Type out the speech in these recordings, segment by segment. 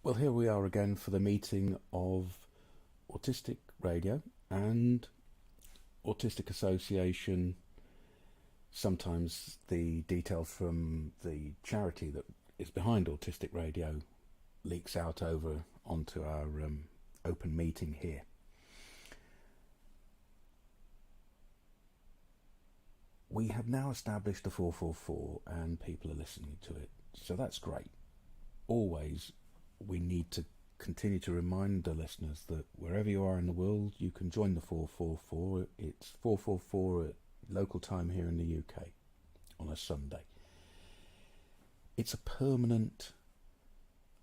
Well, here we are again for the meeting of Autistic Radio and Autistic Association. Sometimes the details from the charity that is behind Autistic Radio leaks out over onto our open meeting here. We have now established the 444 and people are listening to it, so that's great. Always we need to continue to remind the listeners that wherever you are in the world, you can join the 444. It's 444 at local time here in the UK on a Sunday. It's a permanent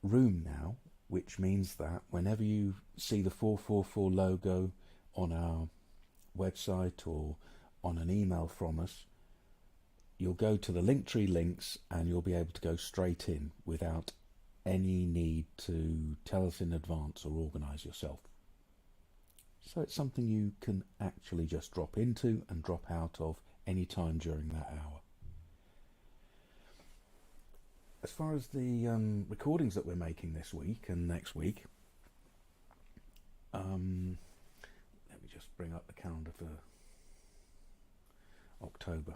room now, which means that whenever you see the 444 logo on our website or on an email from us, you'll go to the Linktree links and you'll be able to go straight in without any need to tell us in advance or organise yourself. So it's something you can actually just drop into and drop out of any time during that hour. As far as the recordings that we're making this week and next week, let me just bring up the calendar for October.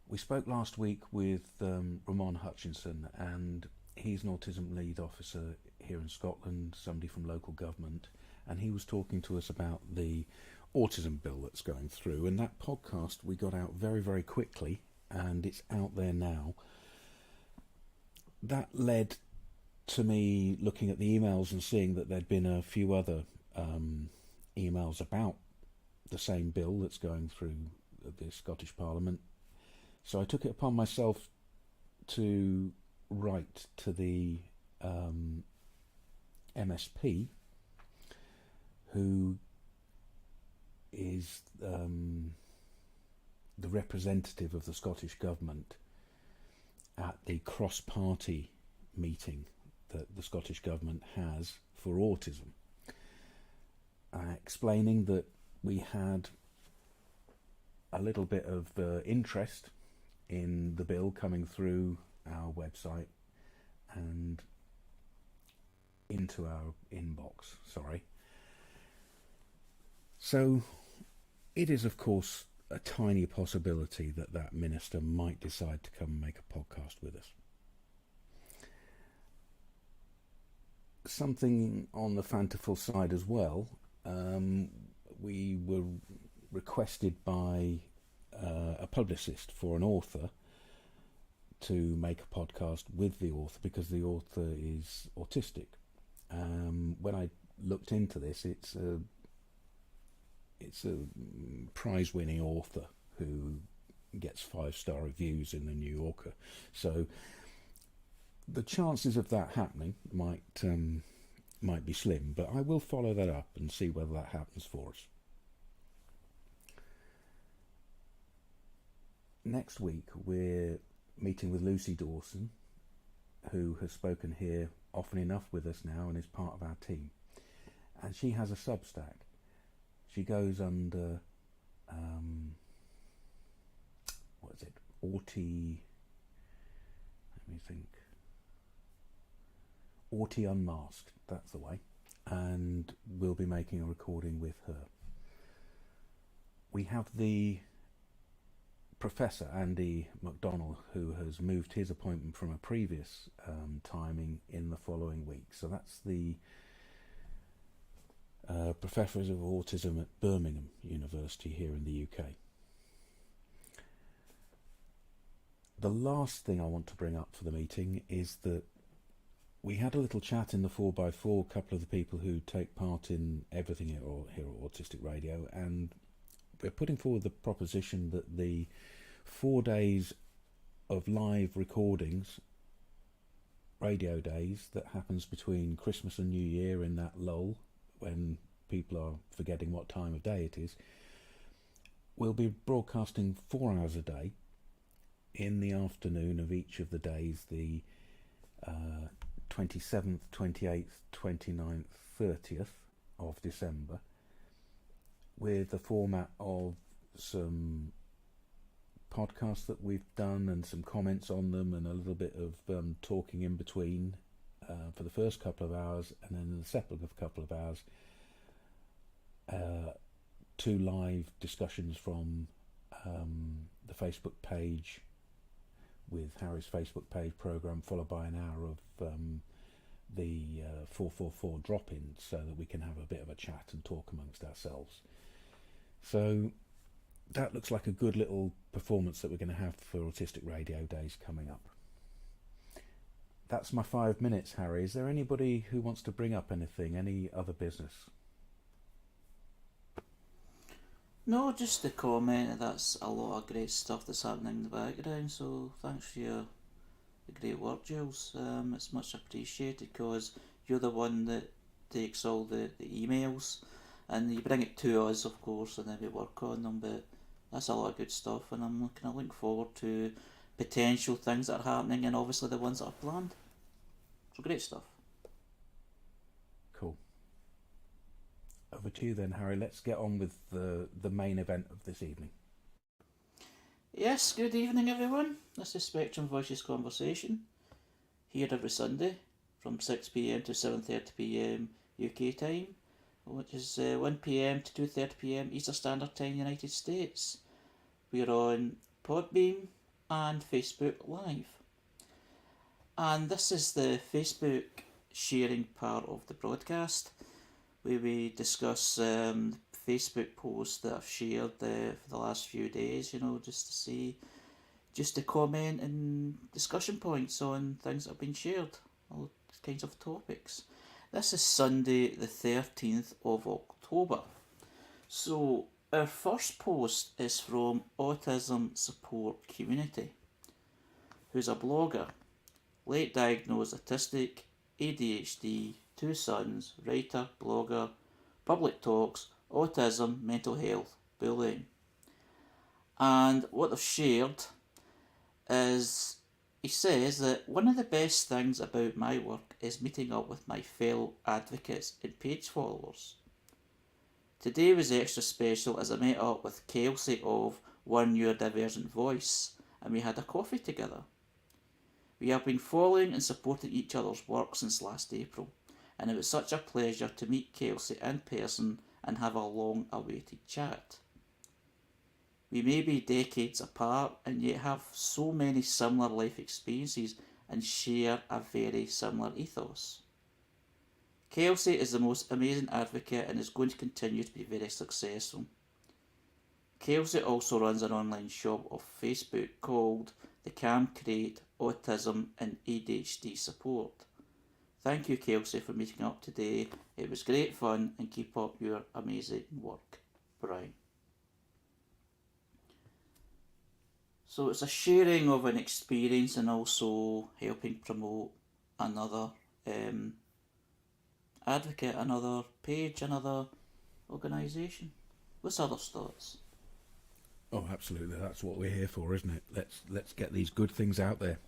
We spoke last week with Ramon Hutchinson, and he's an autism lead officer here in Scotland, somebody from local government, and he was talking to us about the autism bill that's going through, and that podcast we got out very, very quickly, and it's out there now. That led to me looking at the emails and seeing that there'd been a few other emails about the same bill that's going through the Scottish Parliament. So I took it upon myself to write to the MSP, who is the representative of the Scottish Government at the cross-party meeting that the Scottish Government has for autism, explaining that we had a little bit of interest in the bill coming through our website and into our inbox, So it is, of course, a tiny possibility that that minister might decide to come and make a podcast with us. Something on the fanciful side as well, we were requested by a publicist for an author to make a podcast with the author because the author is autistic. When I looked into this, it's a prize-winning author who gets 5-star reviews in the New Yorker. So the chances of that happening might be slim, but I will follow that up and see whether that happens for us. Next week we're meeting with Lucy Dawson, who has spoken here often enough with us now and is part of our team, and she has a Substack. She goes under what is it, Auti Unmasked, that's the way, and we'll be making a recording with her. We have the Professor Andy McDonnell, who has moved his appointment from a previous timing in the following week. So that's the Professor of Autism at Birmingham University here in the UK. The last thing I want to bring up for the meeting is that we had a little chat in the 4x4, a couple of the people who take part in everything here at Autistic Radio, and we're putting forward the proposition that the 4 days of live recordings, radio days, that happens between Christmas and New Year in that lull when people are forgetting what time of day it is, we'll be broadcasting 4 hours a day in the afternoon of each of the days, the 27th, 28th, 29th, 30th of December, with the format of some podcasts that we've done and some comments on them and a little bit of talking in between for the first couple of hours, and then in the second couple of hours, 2 live discussions from the Facebook page with Harry's Facebook page program, followed by an hour of the 444 drop-ins, so that we can have a bit of a chat and talk amongst ourselves. So that looks like a good little performance that we're going to have for Autistic Radio Days coming up. That's my 5 minutes, Harry. Is there anybody who wants to bring up anything, any other business? No, just to comment, that's a lot of great stuff that's happening in the background, so thanks for your great work, Jules. It's much appreciated, because you're the one that takes all the emails, and you bring it to us, of course, and then we work on them, but that's a lot of good stuff, and I'm kind of looking forward to potential things that are happening, and obviously the ones that are planned. So great stuff. Cool. Over to you then, Harry. Let's get on with the main event of this evening. Yes, good evening everyone. This is Spectrum Voices Conversation, here every Sunday from 6pm to 7:30pm UK time, which is 1pm to 2:30pm Eastern Standard Time, United States. We're on Podbean and Facebook Live. And this is the Facebook sharing part of the broadcast, where we discuss Facebook posts that I've shared for the last few days, just to comment and discussion points on things that have been shared, all kinds of topics. This is Sunday the 13th of October. So our first post is from Autism Support Community, who's a blogger, late diagnosed autistic, ADHD, 2 sons, writer, blogger, public talks, autism, mental health, bullying. And what they've shared is, he says that one of the best things about my work is meeting up with my fellow advocates and page followers. Today was extra special as I met up with Kelsey of One Neurodivergent Voice, and we had a coffee together. We have been following and supporting each other's work since last April, and it was such a pleasure to meet Kelsey in person and have a long-awaited chat. We may be decades apart and yet have so many similar life experiences and share a very similar ethos. Kelsey is the most amazing advocate and is going to continue to be very successful. Kelsey also runs an online shop of Facebook called The Cam Create Autism and ADHD Support. Thank you, Kelsey, for meeting up today. It was great fun, and keep up your amazing work. Brian. So it's a sharing of an experience and also helping promote another advocate, another page, another organisation. What's others' thoughts? Oh, absolutely. That's what we're here for, isn't it? Let's get these good things out there.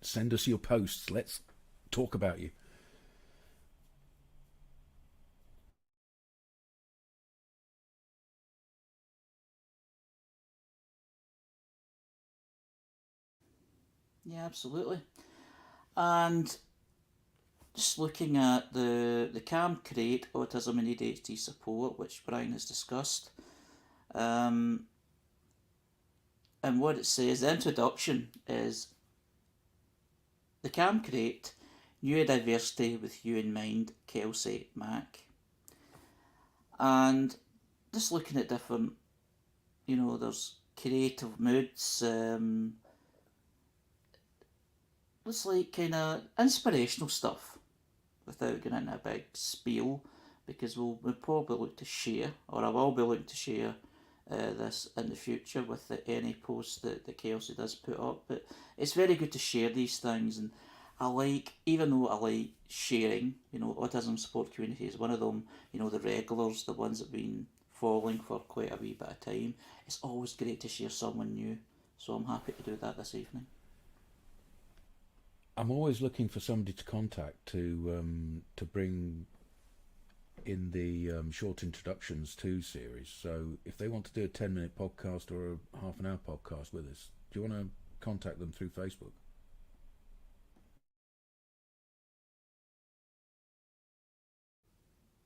Send us your posts. Let's talk about you. Yeah, absolutely. And just looking at the CAM Create Autism and ADHD Support, which Brian has discussed, and what it says, the introduction is the CAM Create Neurodiversity with You in Mind, Kelsey Mack. And just looking at different, there's creative moods, it's like kind of inspirational stuff without going into a big spiel, because we'll probably look to share, or I will be looking to share this in the future with any post that Kelsey does put up. But it's very good to share these things, and even though I like sharing, Autism Support Community is one of them, the regulars, the ones that have been following for quite a wee bit of time. It's always great to share someone new, so I'm happy to do that this evening. I'm always looking for somebody to contact to bring in the short introductions to series. So if they want to do a 10-minute podcast or a half an hour podcast with us, do you want to contact them through Facebook?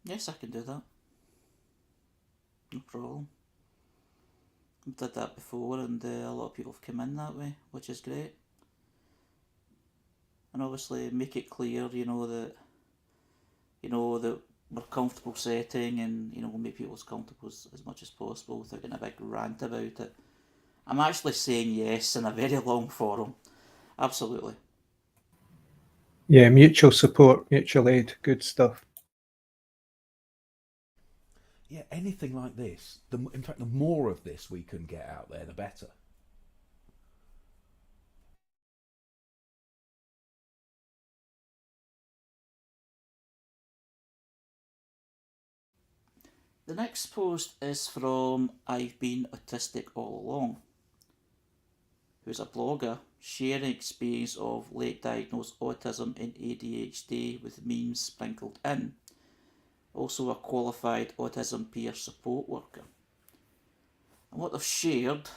Yes, I can do that. No problem. I've did that before, and a lot of people have come in that way, which is great. And obviously, make it clear, that we're comfortable setting, and we'll make people as comfortable as much as possible without getting a big rant about it. I'm actually saying yes in a very long forum. Absolutely. Yeah, mutual support, mutual aid, good stuff. Yeah, anything like this. In fact, the more of this we can get out there, the better. The next post is from I've Been Autistic All Along, who's a blogger sharing experience of late diagnosed autism and ADHD with memes sprinkled in. Also a qualified autism peer support worker. And what they've shared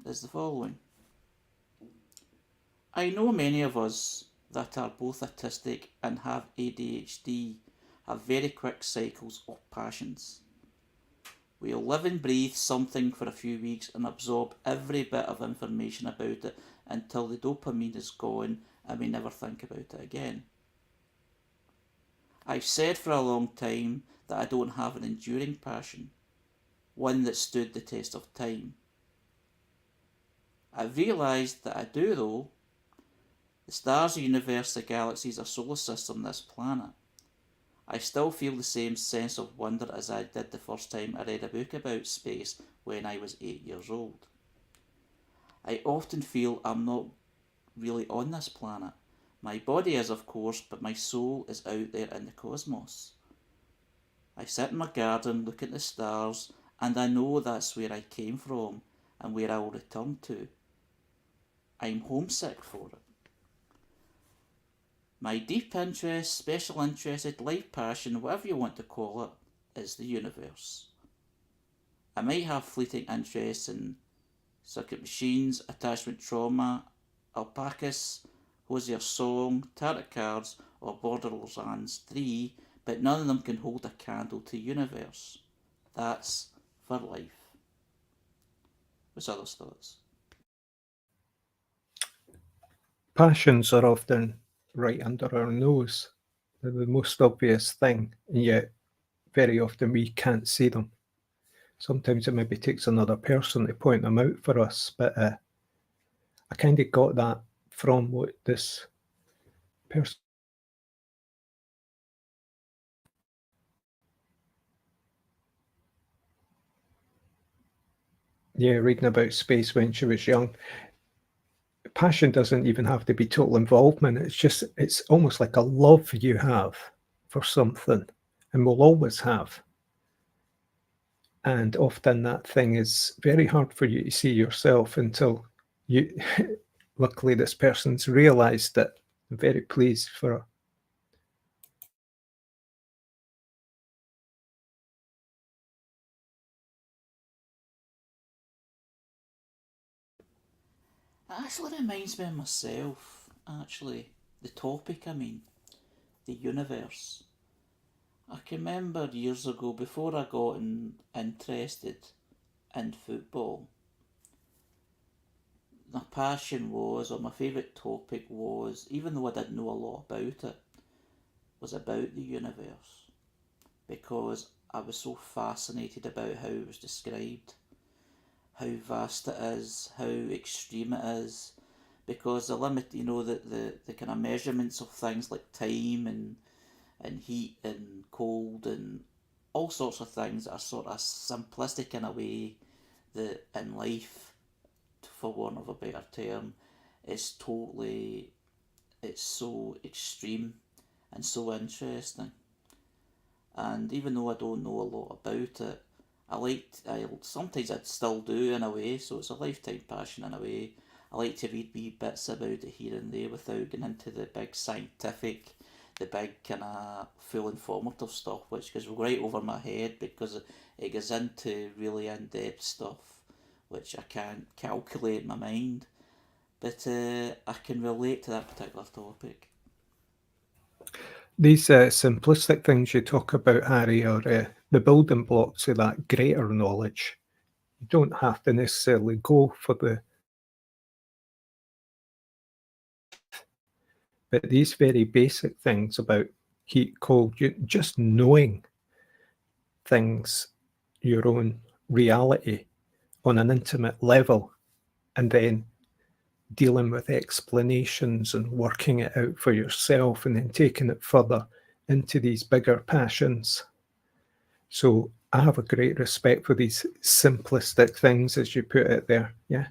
is the following. I know many of us that are both autistic and have ADHD have very quick cycles of passions. We'll live and breathe something for a few weeks and absorb every bit of information about it until the dopamine is gone and we never think about it again. I've said for a long time that I don't have an enduring passion, one that stood the test of time. I've realised that I do though. The stars, the universe, the galaxies, our solar system, this planet. I still feel the same sense of wonder as I did the first time I read a book about space when I was 8 years old. I often feel I'm not really on this planet. My body is, of course, but my soul is out there in the cosmos. I sit in my garden, look at the stars, and I know that's where I came from and where I will return to. I'm homesick for it. My deep interest, special interested, life passion, whatever you want to call it, is the universe. I might have fleeting interests in circuit machines, attachment trauma, alpacas, Hosier song, tarot cards, or Borderlands 3, but none of them can hold a candle to the universe. That's for life. What's other thoughts? Passions are often right under our nose. They're the most obvious thing, and yet very often we can't see them. Sometimes it maybe takes another person to point them out for us, but I kind of got that from what this person. Yeah, reading about space when she was young. Passion doesn't even have to be total involvement. It's almost like a love you have for something and will always have. And often that thing is very hard for you to see yourself until you, luckily this person's realised it. I'm very pleased for her. It actually reminds me of myself, the topic, the universe. I can remember years ago, before I got interested in football, my passion was, or my favourite topic was, even though I didn't know a lot about it, was about the universe. Because I was so fascinated about how it was described, how vast it is, how extreme it is. Because the limit, the kind of measurements of things like time and heat and cold and all sorts of things are sort of simplistic in a way that in life, for want of a better term, it's so extreme and so interesting. And even though I don't know a lot about it, sometimes I still do in a way, so it's a lifetime passion in a way. I like to read wee bits about it here and there without getting into the big scientific the big kind of full informative stuff, which goes right over my head because it goes into really in depth stuff, which I can't calculate in my mind. But I can relate to that particular topic. These simplistic things you talk about, Harry, are the building blocks of that greater knowledge. You don't have to necessarily go for the but these very basic things about heat, cold, just knowing things, your own reality on an intimate level, and then dealing with explanations and working it out for yourself and then taking it further into these bigger passions. So I have a great respect for these simplistic things, as you put it there. Yeah.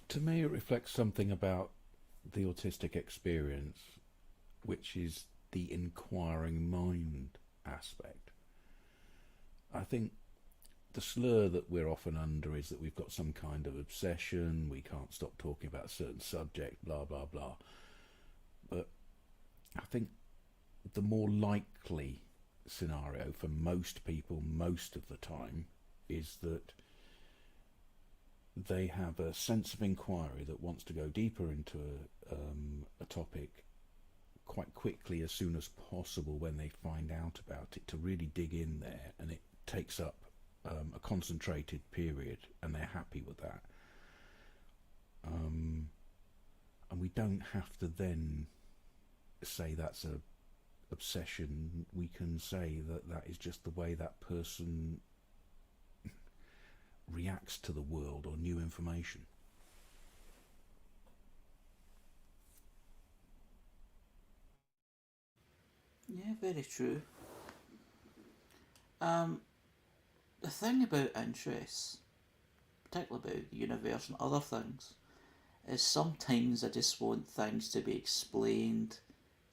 To me, it reflects something about the autistic experience, which is the inquiring mind aspect. I think the slur that we're often under is that we've got some kind of obsession, we can't stop talking about a certain subject, blah, blah, blah. But I think the more likely scenario for most people most of the time is that they have a sense of inquiry that wants to go deeper into a topic quite quickly as soon as possible when they find out about it, to really dig in there, and it takes up a concentrated period, and they're happy with that. And we don't have to then say that's a obsession. We can say that that is just the way that person reacts to the world or new information. Yeah, very true. Um, the thing about interests, particularly about the universe and other things, is sometimes I just want things to be explained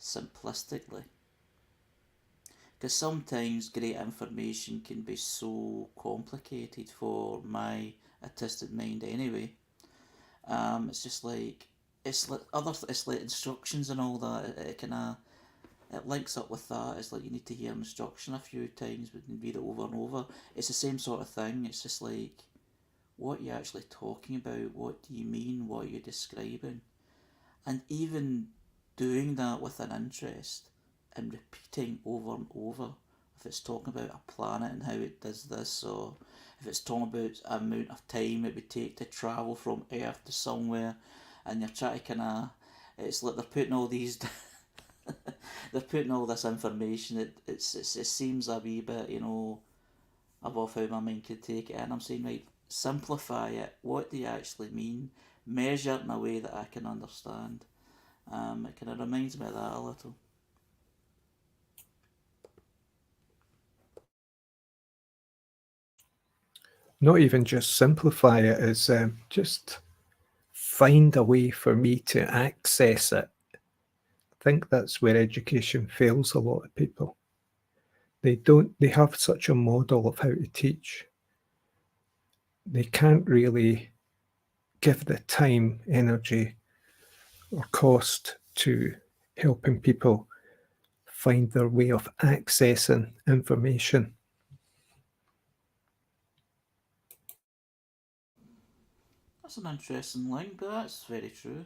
simplistically. Because sometimes great information can be so complicated for my autistic mind anyway. It's just like it's like instructions and all that. It kind of it links up with that. It's like you need to hear instruction a few times but read it over and over. It's the same sort of thing. It's just like, what are you actually talking about? What do you mean? What are you describing? And even doing that with an interest and repeating over and over, if it's talking about a planet and how it does this, or if it's talking about the amount of time it would take to travel from Earth to somewhere, and you're trying to kind of, it's like they're putting all these, they're putting all this information. It seems a wee bit, above how my mind could take it, and I'm saying, right, simplify it. What do you actually mean? Measure it in a way that I can understand. It kind of reminds me of that a little. Not even just simplify it, is just find a way for me to access it. I think that's where education fails a lot of people. They have such a model of how to teach. They can't really give the time, energy, or cost to helping people find their way of accessing information. That's an interesting link, but that's very true.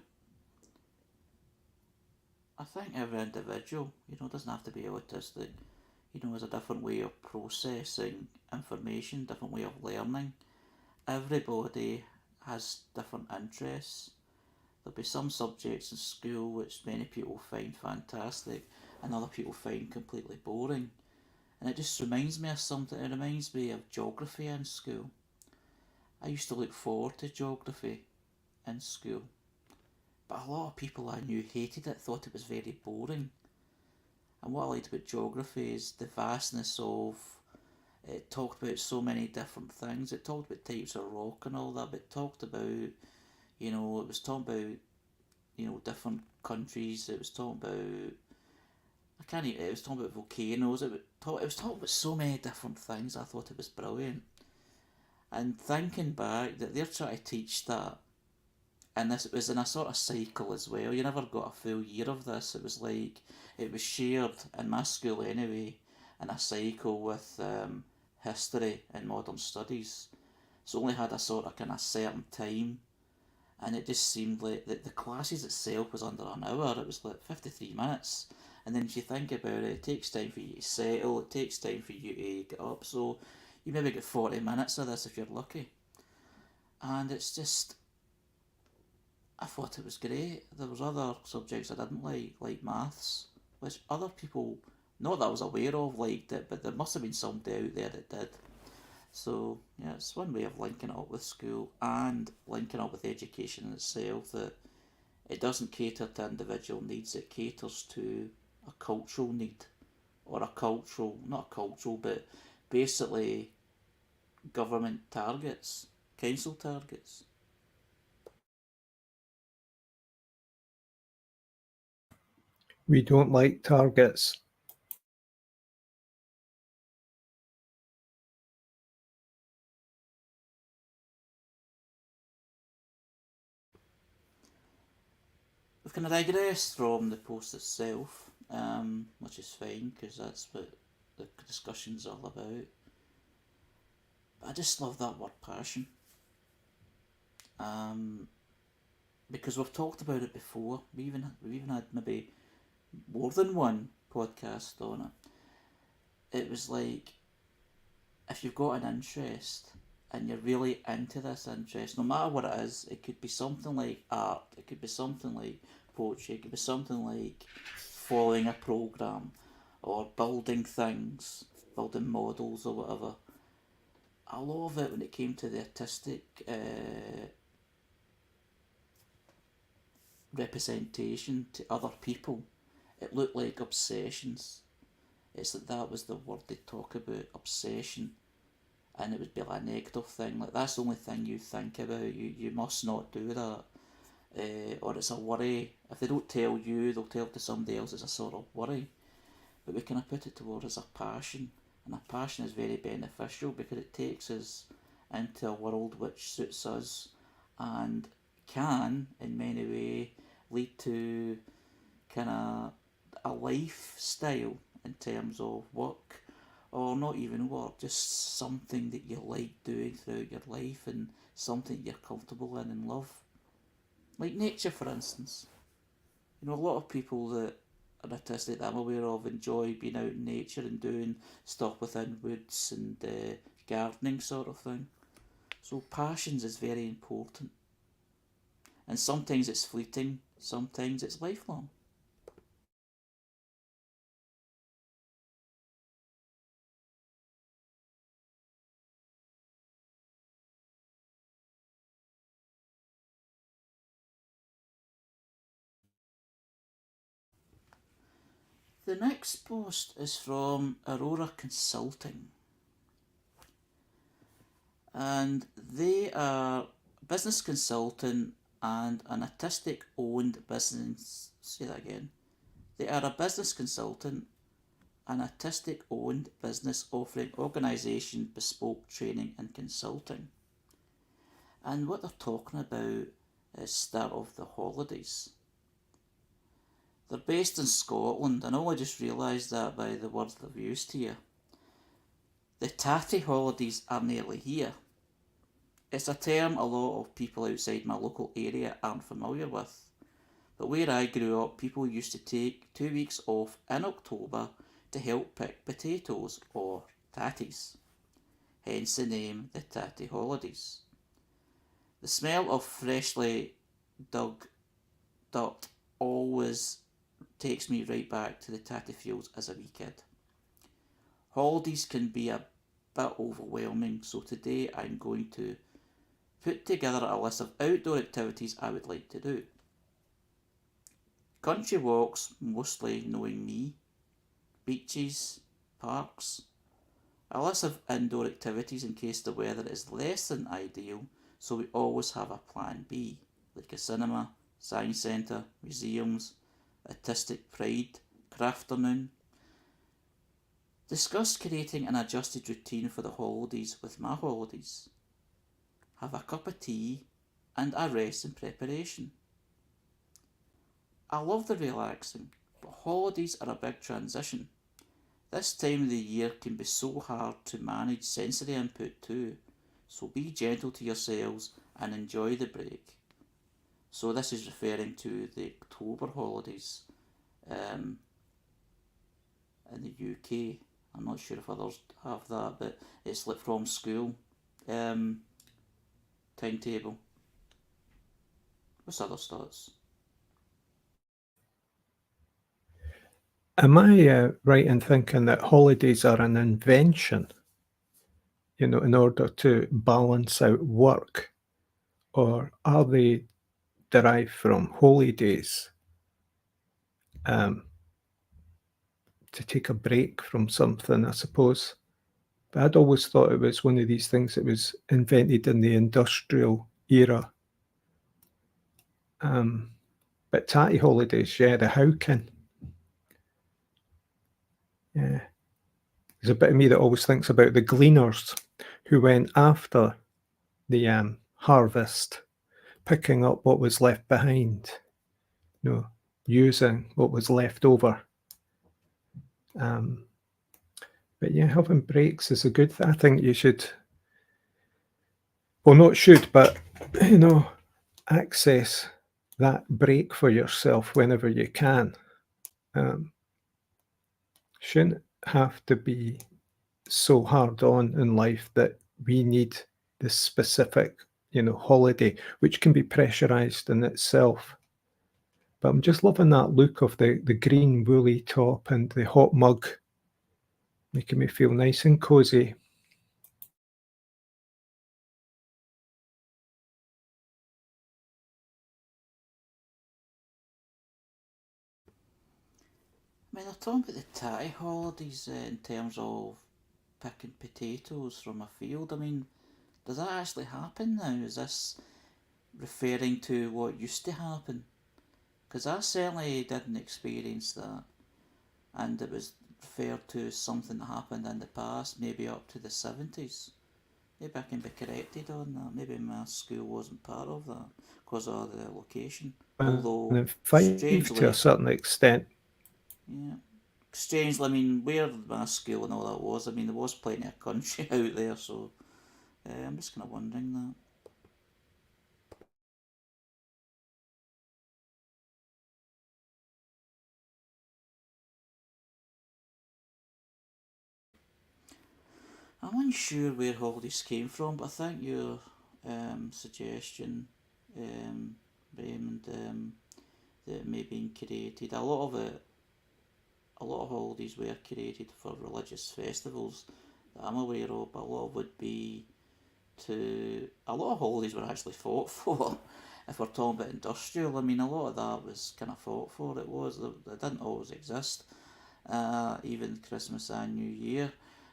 I think every individual, doesn't have to be autistic, has a different way of processing information, different way of learning. Everybody has different interests. There'll be some subjects in school which many people find fantastic and other people find completely boring. And it just reminds me of something. It reminds me of geography in school. I used to look forward to geography in school, but a lot of people I knew hated it, thought it was very boring. And what I liked about geography is the vastness of it. Talked about so many different things. It talked about types of rock and all that, but it talked about, it was talking about, different countries. It was talking about I can't even, it was talking about volcanoes, it was talking about so many different things. I thought it was brilliant. And thinking back that they're trying to teach that, and this was in a sort of cycle as well. You never got a full year of this. It was like, it was shared in my school anyway, in a cycle with history and modern studies. So only had a sort of kind of certain time, and it just seemed like the classes itself was under an hour. It was like 53 minutes. And then if you think about it, it takes time for you to settle, it takes time for you to get up. So you maybe get 40 minutes of this if you're lucky. And it's just, I thought it was great. There was other subjects I didn't like maths, which other people, not that I was aware of, liked it, but there must have been somebody out there that did. So yeah, it's one way of linking it up with school and linking up with education in itself, that it doesn't cater to individual needs, it caters to a cultural need, or a cultural, not a cultural, but basically government targets, council targets. We don't like targets. We've kind of digressed from the post itself, which is fine because that's what the discussion's all about. But I just love that word passion. Um, because we've talked about it before. We even had maybe more than one podcast on it. It was like, if you've got an interest and you're really into this interest, no matter what it is, it could be something like art, it could be something like poetry, it could be something like following a program or building things, building models or whatever. I love it when it came to the artistic representation to other people. It looked like obsessions. It's that was the word they talk about, obsession. And it would be like a negative thing, like that's the only thing you think about, you must not do that. Or it's a worry. If they don't tell you, they'll tell to somebody else. It's a sort of worry. But we kind of put it towards as a passion. And a passion is very beneficial because it takes us into a world which suits us and can, in many ways, lead to kind of a lifestyle in terms of work, or not even work, just something that you like doing throughout your life and something you're comfortable in and love. Like nature, for instance. You know, a lot of people that are autistic that I'm aware of enjoy being out in nature and doing stuff within woods and gardening sort of thing. So passions is very important. And sometimes it's fleeting, sometimes it's lifelong. The next post is from Aurora Consulting, and they are a business consultant and an autistic owned business. Say that again. They are a business consultant, an autistic owned business offering organisation bespoke training and consulting. And what they're talking about is start of the holidays. They're based in Scotland, and I only just realised that by the words they've used here. The tatty holidays are nearly here. It's a term a lot of people outside my local area aren't familiar with. But where I grew up, people used to take 2 weeks off in October to help pick potatoes, or tatties. Hence the name, the tatty holidays. The smell of freshly dug dirt always takes me right back to the tatty fields as a wee kid. Holidays can be a bit overwhelming, so today I'm going to put together a list of outdoor activities I would like to do. Country walks, mostly knowing me, beaches, parks. A list of indoor activities in case the weather is less than ideal, so we always have a plan B, like a cinema, science centre, museums, artistic pride, crafternoon. Discuss creating an adjusted routine for the holidays with my holidays. Have a cup of tea and a rest in preparation. I love the relaxing, but holidays are a big transition. This time of the year can be so hard to manage sensory input too, so be gentle to yourselves and enjoy the break. So this is referring to the October holidays in the UK. I'm not sure if others have that, but it's like from school timetable. What's other thoughts? Am I right in thinking that holidays are an invention, in order to balance out work? Or are they derived from holy days, to take a break from something, I suppose? But I'd always thought it was one of these things that was invented in the industrial era. But tatty holidays, yeah, the howkin. Yeah. There's a bit of me that always thinks about the gleaners who went after the harvest, picking up what was left behind, using what was left over. But yeah, having breaks is a good thing. I think you should, well, not should, but, access that break for yourself whenever you can. Shouldn't have to be so hard on in life that we need this specific, holiday, which can be pressurized in itself. But I'm just loving that look of the green woolly top and the hot mug, making me feel nice and cozy. I mean, they're talking about the tatty holidays in terms of picking potatoes from a field. I mean, does that actually happen now? Is this referring to what used to happen? Because I certainly didn't experience that, and it was referred to as something that happened in the past, maybe up to the 70s. Maybe I can be corrected on that. Maybe my school wasn't part of that because of the location. Although, And 5 to a strangely, certain extent. yeah. Strangely, I mean, where my school and all that was, I mean, there was plenty of country out there, so I'm just kind of wondering that. I'm unsure where holidays came from, but I think your suggestion, Raymond, that it may have been created, a lot of holidays were created for religious festivals that I'm aware of, but a lot would be a lot of holidays were actually fought for. If we're talking about industrial, I mean, a lot of that was kind of fought for. It didn't always exist. Even Christmas and New Year.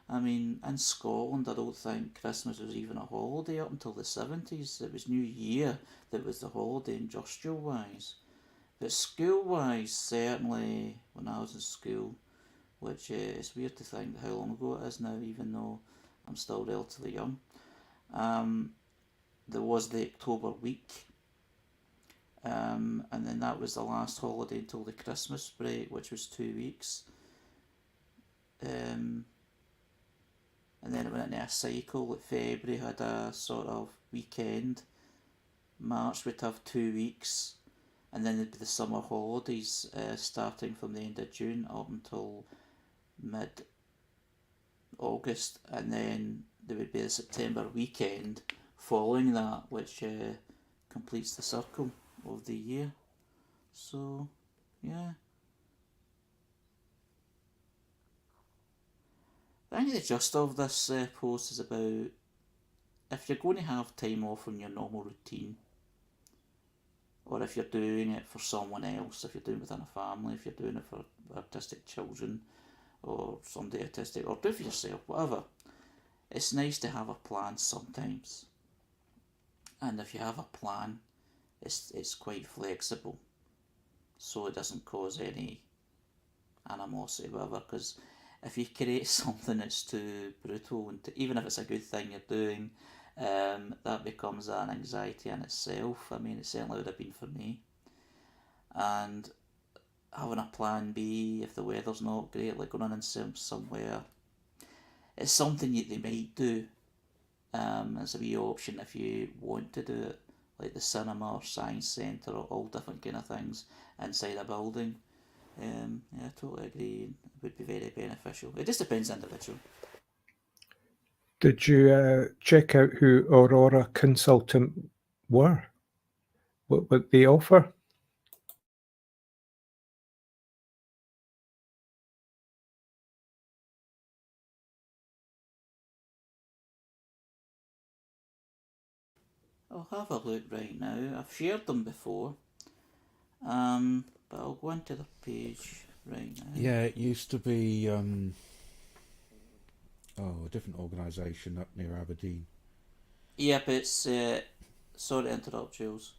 I mean, in Scotland, I don't think Christmas was even a holiday up until the 70s. It was New Year that was the holiday industrial wise. But school wise, certainly when I was in school, which is weird to think how long ago it is now, even though I'm still relatively young. There was the October week, and then that was the last holiday until the Christmas break, which was 2 weeks. And then it went into a cycle. Like February had a sort of weekend. March would have 2 weeks, and then there'd be the summer holidays starting from the end of June up until mid-August, and then there would be a September weekend following that, which completes the circle of the year. So, yeah. I think the gist of this post is about if you're going to have time off from your normal routine, or if you're doing it for someone else, if you're doing it within a family, if you're doing it for autistic children, or somebody autistic, or do it for yourself, whatever, it's nice to have a plan sometimes. And if you have a plan, it's quite flexible, so it doesn't cause any animosity, whatever. Because if you create something that's too brutal, and even if it's a good thing you're doing, that becomes an anxiety in itself. I mean, it certainly would have been for me. And having a plan B if the weather's not great, like going in somewhere, it's something they might do. It's a wee option if you want to do it, like the cinema or science centre or all different kind of things inside a building. Yeah, I totally agree. It would be very beneficial. It just depends on the individual. Did you check out who Aurora Consultant were? What would they offer? I'll have a look right now. I've shared them before, but I'll go into the page right now. Yeah, it used to be a different organisation up near Aberdeen. Yep, it's sorry to interrupt, Jules.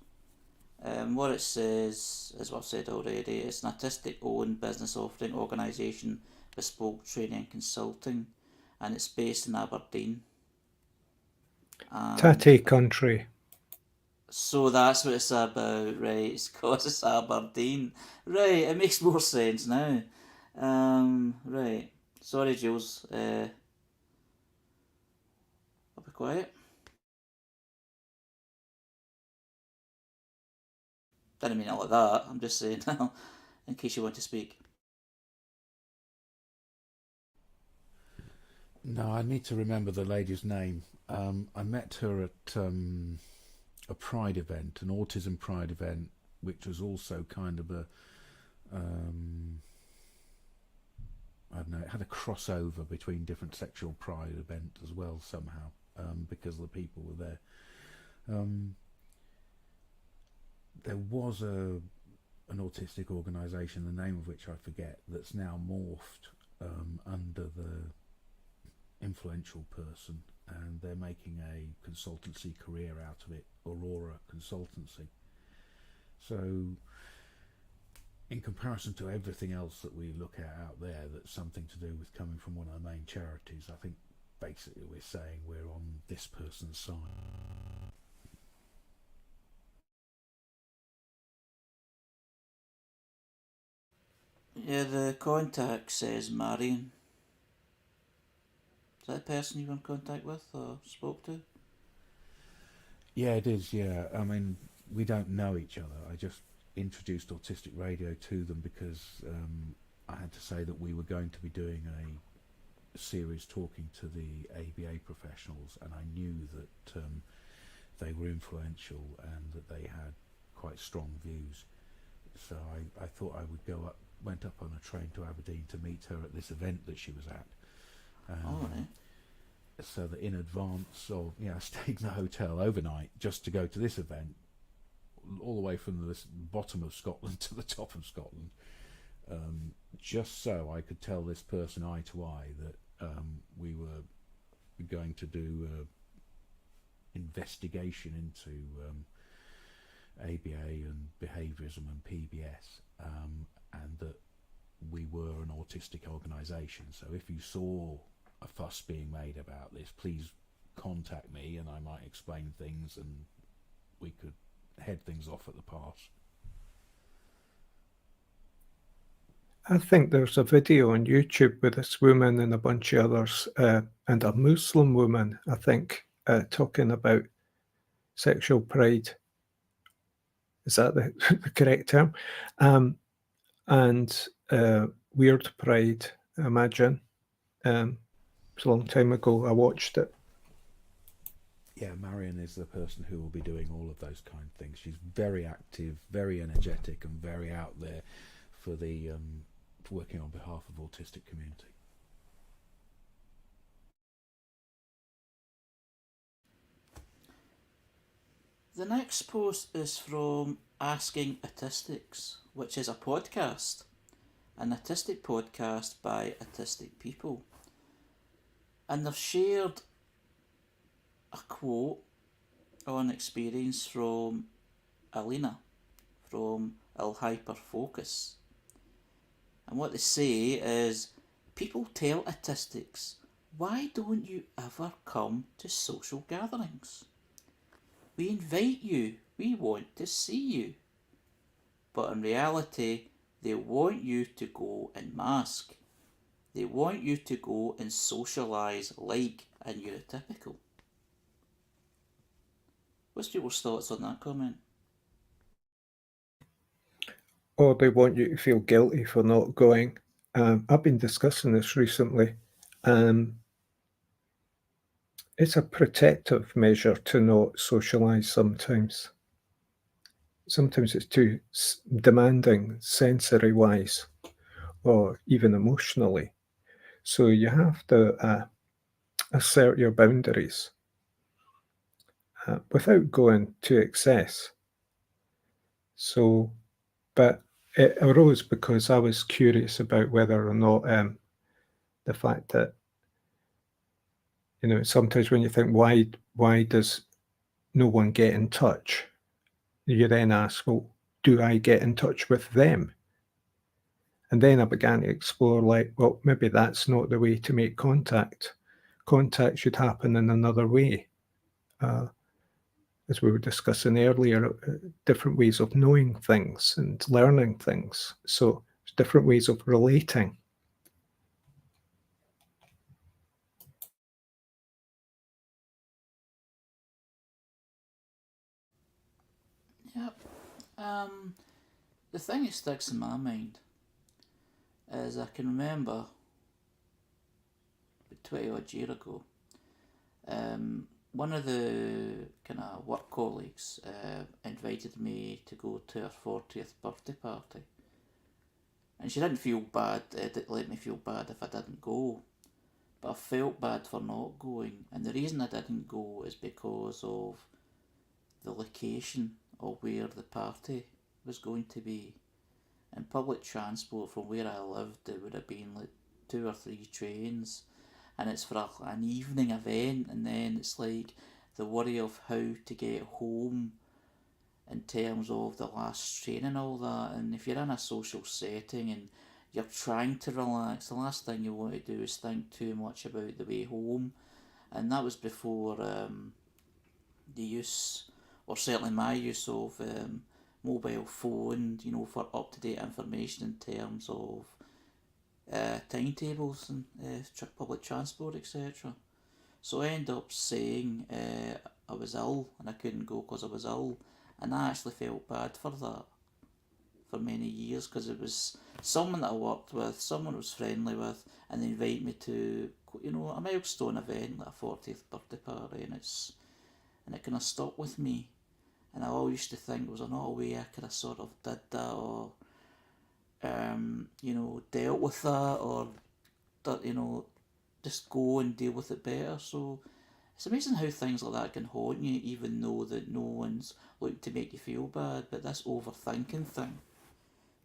What it says, as I've said already, it's an autistic owned business offering organisation, bespoke training and consulting, and it's based in Aberdeen. Tatty country. So that's what it's about, right? It's because it's Aberdeen. Right, it makes more sense now. Right. Sorry, Jules. I'll be quiet. Didn't mean it like that. I'm just saying in case you want to speak. No, I need to remember the lady's name. I met her at a Pride event, an Autism Pride event, which was also kind of a, I don't know, it had a crossover between different sexual pride events as well somehow, because the people were there. There was an autistic organisation, the name of which I forget, that's now morphed under the influential person, and they're making a consultancy career out of it, Aurora Consultancy. So in comparison to everything else that we look at out there that's something to do with coming from one of the main charities, I think basically we're saying we're on this person's side. Yeah, the contact says Marion. Is that the person you were in contact with or spoke to? Yeah, it is, yeah. I mean, we don't know each other. I just introduced Autistic Radio to them because I had to say that we were going to be doing a series talking to the ABA professionals, and I knew that they were influential and that they had quite strong views. So I thought I would went up on a train to Aberdeen to meet her at this event that she was at. Alright. So that in advance of, I stayed in the hotel overnight just to go to this event, all the way from the bottom of Scotland to the top of Scotland, just so I could tell this person eye to eye that we were going to do investigation into ABA and behaviourism and PBS, and that we were an autistic organisation. So if you saw a fuss being made about this, please contact me and I might explain things and we could head things off at the pass. I think there's a video on YouTube with this woman and a bunch of others, and a Muslim woman, I think, talking about sexual pride. Is that the, the correct term? And weird pride, I imagine. It's a long time ago. I watched it. Yeah, Marion is the person who will be doing all of those kind of things. She's very active, very energetic, and very out there for the for working on behalf of the autistic community. The next post is from Asking Autistics, which is a podcast, an autistic podcast by autistic people. And they've shared a quote on experience from Alina from Il Hyper Focus. And what they say is, people tell autistics, why don't you ever come to social gatherings? We invite you, we want to see you. But in reality, they want you to go and mask. They want you to go and socialise like a neurotypical. What's people's thoughts on that comment? Or they want you to feel guilty for not going. I've been discussing this recently. It's a protective measure to not socialise sometimes. Sometimes it's too demanding sensory-wise or even emotionally. So you have to assert your boundaries without going to excess. So, but it arose because I was curious about whether or not the fact that, sometimes when you think, why does no one get in touch? You then ask, well, do I get in touch with them? And then I began to explore, like, well, maybe that's not the way to make contact. Contact should happen in another way. As we were discussing earlier, different ways of knowing things and learning things. So different ways of relating. Yep. The thing that sticks in my mind is I can remember 20 odd year ago, one of the kind of work colleagues invited me to go to her 40th birthday party. And she didn't feel bad, didn't let me feel bad if I didn't go. But I felt bad for not going. And the reason I didn't go is because of the location of where the party was going to be. And public transport from where I lived, it would have been like 2 or 3 trains, and it's for an evening event, and then it's like the worry of how to get home in terms of the last train and all that. And if you're in a social setting and you're trying to relax, the last thing you want to do is think too much about the way home. And that was before the use, or certainly my use of mobile phone, for up to date information in terms of timetables and public transport, etc. So I ended up saying I was ill and I couldn't go because I was ill, and I actually felt bad for that for many years, because it was someone that I worked with, someone I was friendly with, and they invite me to a milestone event like a 40th birthday party, and it kind of stuck with me. And I always used to think there was another way I could have sort of did that, or dealt with that, or that, just go and deal with it better. So it's amazing how things like that can haunt you, even though that no one's looking to make you feel bad. But this overthinking thing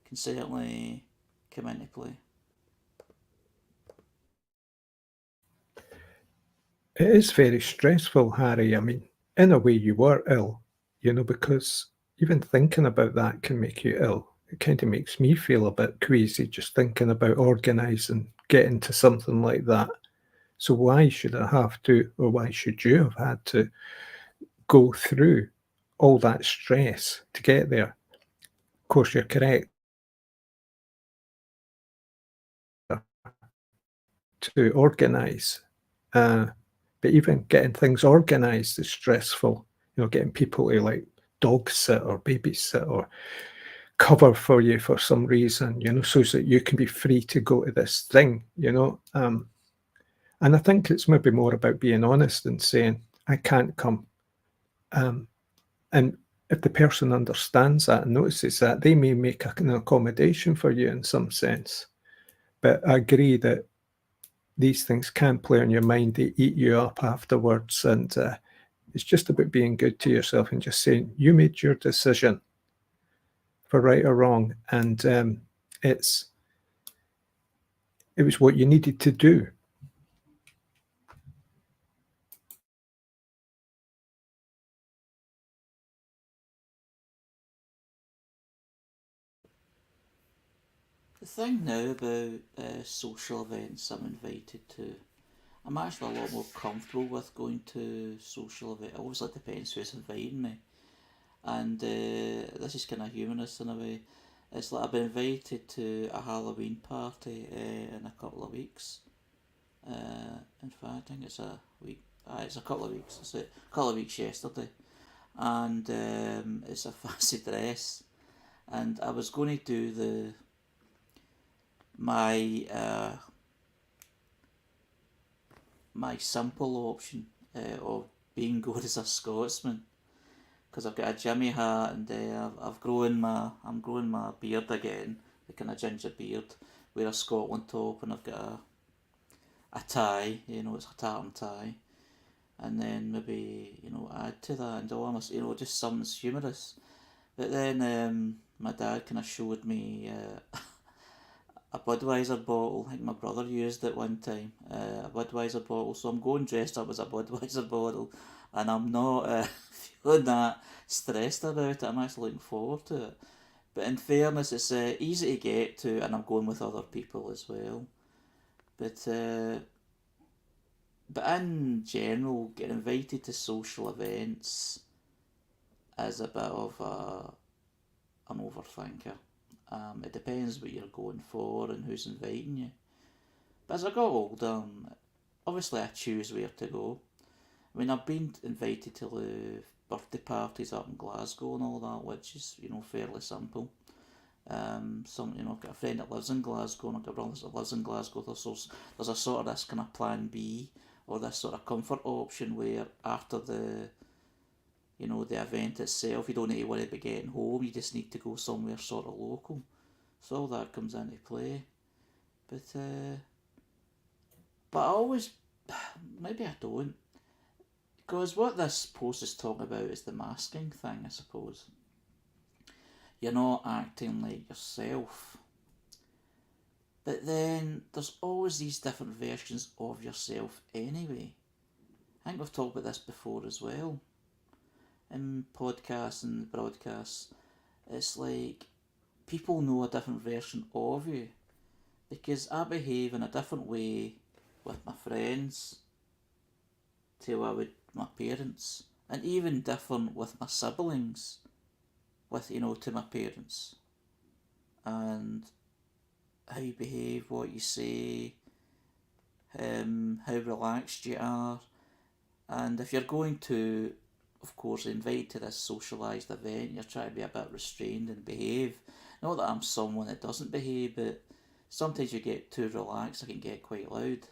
can certainly come into play. It is very stressful, Harry. I mean, in a way, you were ill, because even thinking about that can make you ill. It kind of makes me feel a bit queasy just thinking about organising, getting to something like that. So why should I have to, or why should you have had to go through all that stress to get there? Of course, you're correct to organise, but even getting things organised is stressful. Getting people to like dog sit or babysit or cover for you for some reason, so that you can be free to go to this thing, and I think it's maybe more about being honest and saying, I can't come. And if the person understands that and notices that, they may make an accommodation for you in some sense. But I agree that these things can play on your mind. They eat you up afterwards. And it's just about being good to yourself and just saying, you made your decision for right or wrong. And it was what you needed to do. The thing now about social events I'm invited to, I'm actually a lot more comfortable with going to social events. It obviously depends who's inviting me. And this is kind of humorous in a way. It's like I've been invited to a Halloween party in a couple of weeks. In fact, I think it's a week. It's a couple of weeks. It's a couple of weeks yesterday, and it's a fancy dress. And I was going to do my my simple option of being good as a Scotsman, because I've got a Jimmy hat, and I'm growing my beard again, the kind of ginger beard, wear a Scotland top, and I've got a tie, it's a tartan tie, and then maybe add to that and almost just something humorous. But then my dad kind of showed me a Budweiser bottle. I think my brother used it one time. A Budweiser bottle. So I'm going dressed up as a Budweiser bottle, and I'm not feeling that stressed about it. I'm actually looking forward to it. But in fairness, it's easy to get to, and I'm going with other people as well. But in general, getting invited to social events is a bit of an overthinker. It depends what you're going for and who's inviting you. But as I got older, obviously I choose where to go. I mean, I've been invited to the birthday parties up in Glasgow and all that, which is, fairly simple. I've got a friend that lives in Glasgow, and I've got brothers that lives in Glasgow. There's a sort of this kind of plan B, or this sort of comfort option where after the event itself, you don't need to worry about getting home, you just need to go somewhere sort of local. So all that comes into play. But I always, maybe I don't. Because what this post is talking about is the masking thing, I suppose. You're not acting like yourself. But then there's always these different versions of yourself anyway. I think we've talked about this before as well. In podcasts and broadcasts, it's like people know a different version of you, because I behave in a different way with my friends to I would my parents, and even different with my siblings to my parents, and how you behave, what you say, how relaxed you are. And if you're going to, of course, invite to this socialised event, you're trying to be a bit restrained and behave. Not that I'm someone that doesn't behave, but sometimes you get too relaxed, it can get quite loud.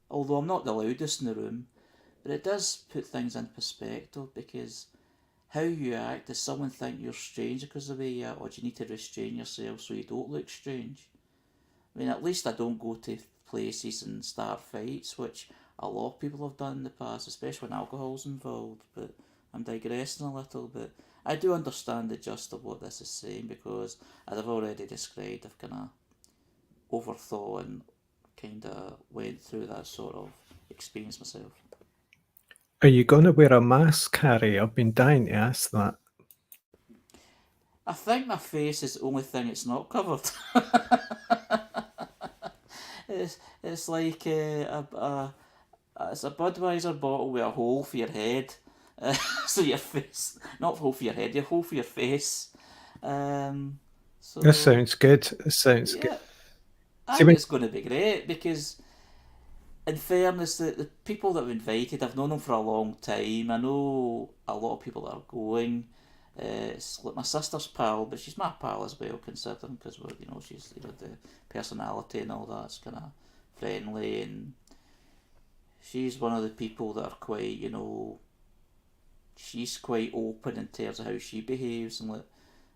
Although I'm not the loudest in the room, but it does put things in perspective, because how you act, does someone think you're strange because of the way you act, or do you need to restrain yourself so you don't look strange? I mean, at least I don't go to places and start fights, which a lot of people have done in the past, especially when alcohol's involved. But I'm digressing a little bit. I do understand the gist of what this is saying, because, as I've already described, I've kind of overthought and kind of went through that sort of experience myself. Are you going to wear a mask, Harry? I've been dying to ask that. I think my face is the only thing it's not covered. it's like it's a Budweiser bottle with a hole for your head. So your face, not hole for your head, your hole for your face. So This sounds good. This sounds yeah, good. I See, think it's going to be great, because, in fairness, the people that I've invited, I've known them for a long time. I know a lot of people that are going. It's like my sister's pal, but she's my pal as well, considering, because she's the personality and all that's kind of friendly, and she's one of the people that are quite she's quite open in terms of how she behaves, and like,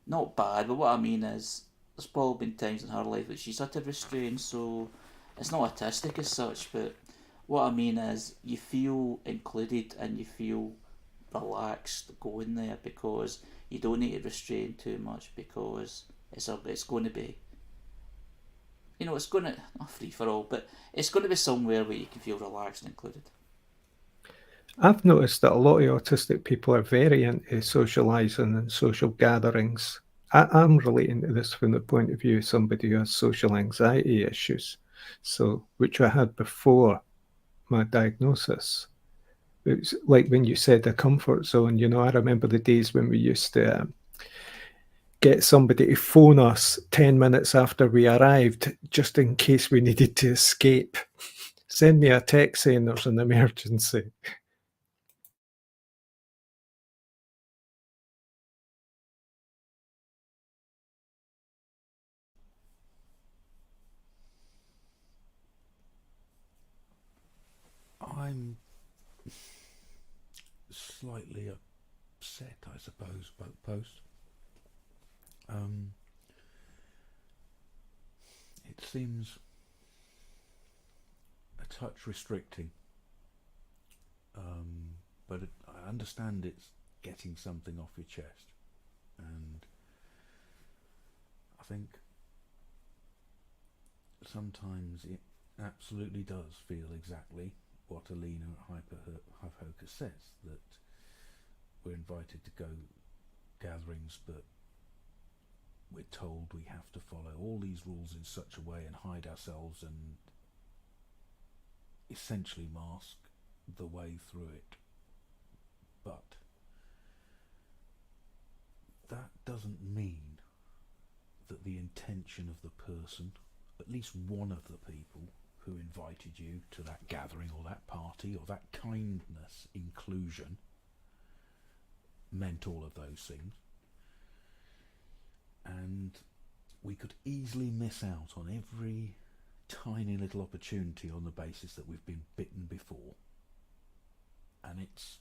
not bad, but what I mean is there's probably been times in her life that she's had to restrain, so it's not autistic as such, but what I mean is you feel included and you feel relaxed going there, because you don't need to restrain too much, because it's going to be it's going to, not free for all, but it's going to be somewhere where you can feel relaxed and included. I've noticed that a lot of autistic people are very into socialising and social gatherings, I'm relating to this from the point of view of somebody who has social anxiety issues, so which I had before my diagnosis. It's like when you said the comfort zone. I remember the days when we used to get somebody to phone us 10 minutes after we arrived, just in case we needed to escape. Send me a text saying there's an emergency. I'm slightly upset, I suppose, by the post. It seems a touch restricting, but I understand it's getting something off your chest, and I think sometimes it absolutely does feel exactly what Alina Hyperhocus says, that we're invited to go gatherings, but we're told we have to follow all these rules in such a way and hide ourselves and essentially mask the way through it. But that doesn't mean that the intention of the person, at least one of the people who invited you to that gathering or that party or that kindness inclusion, meant all of those things. And we could easily miss out on every tiny little opportunity on the basis that we've been bitten before. And it's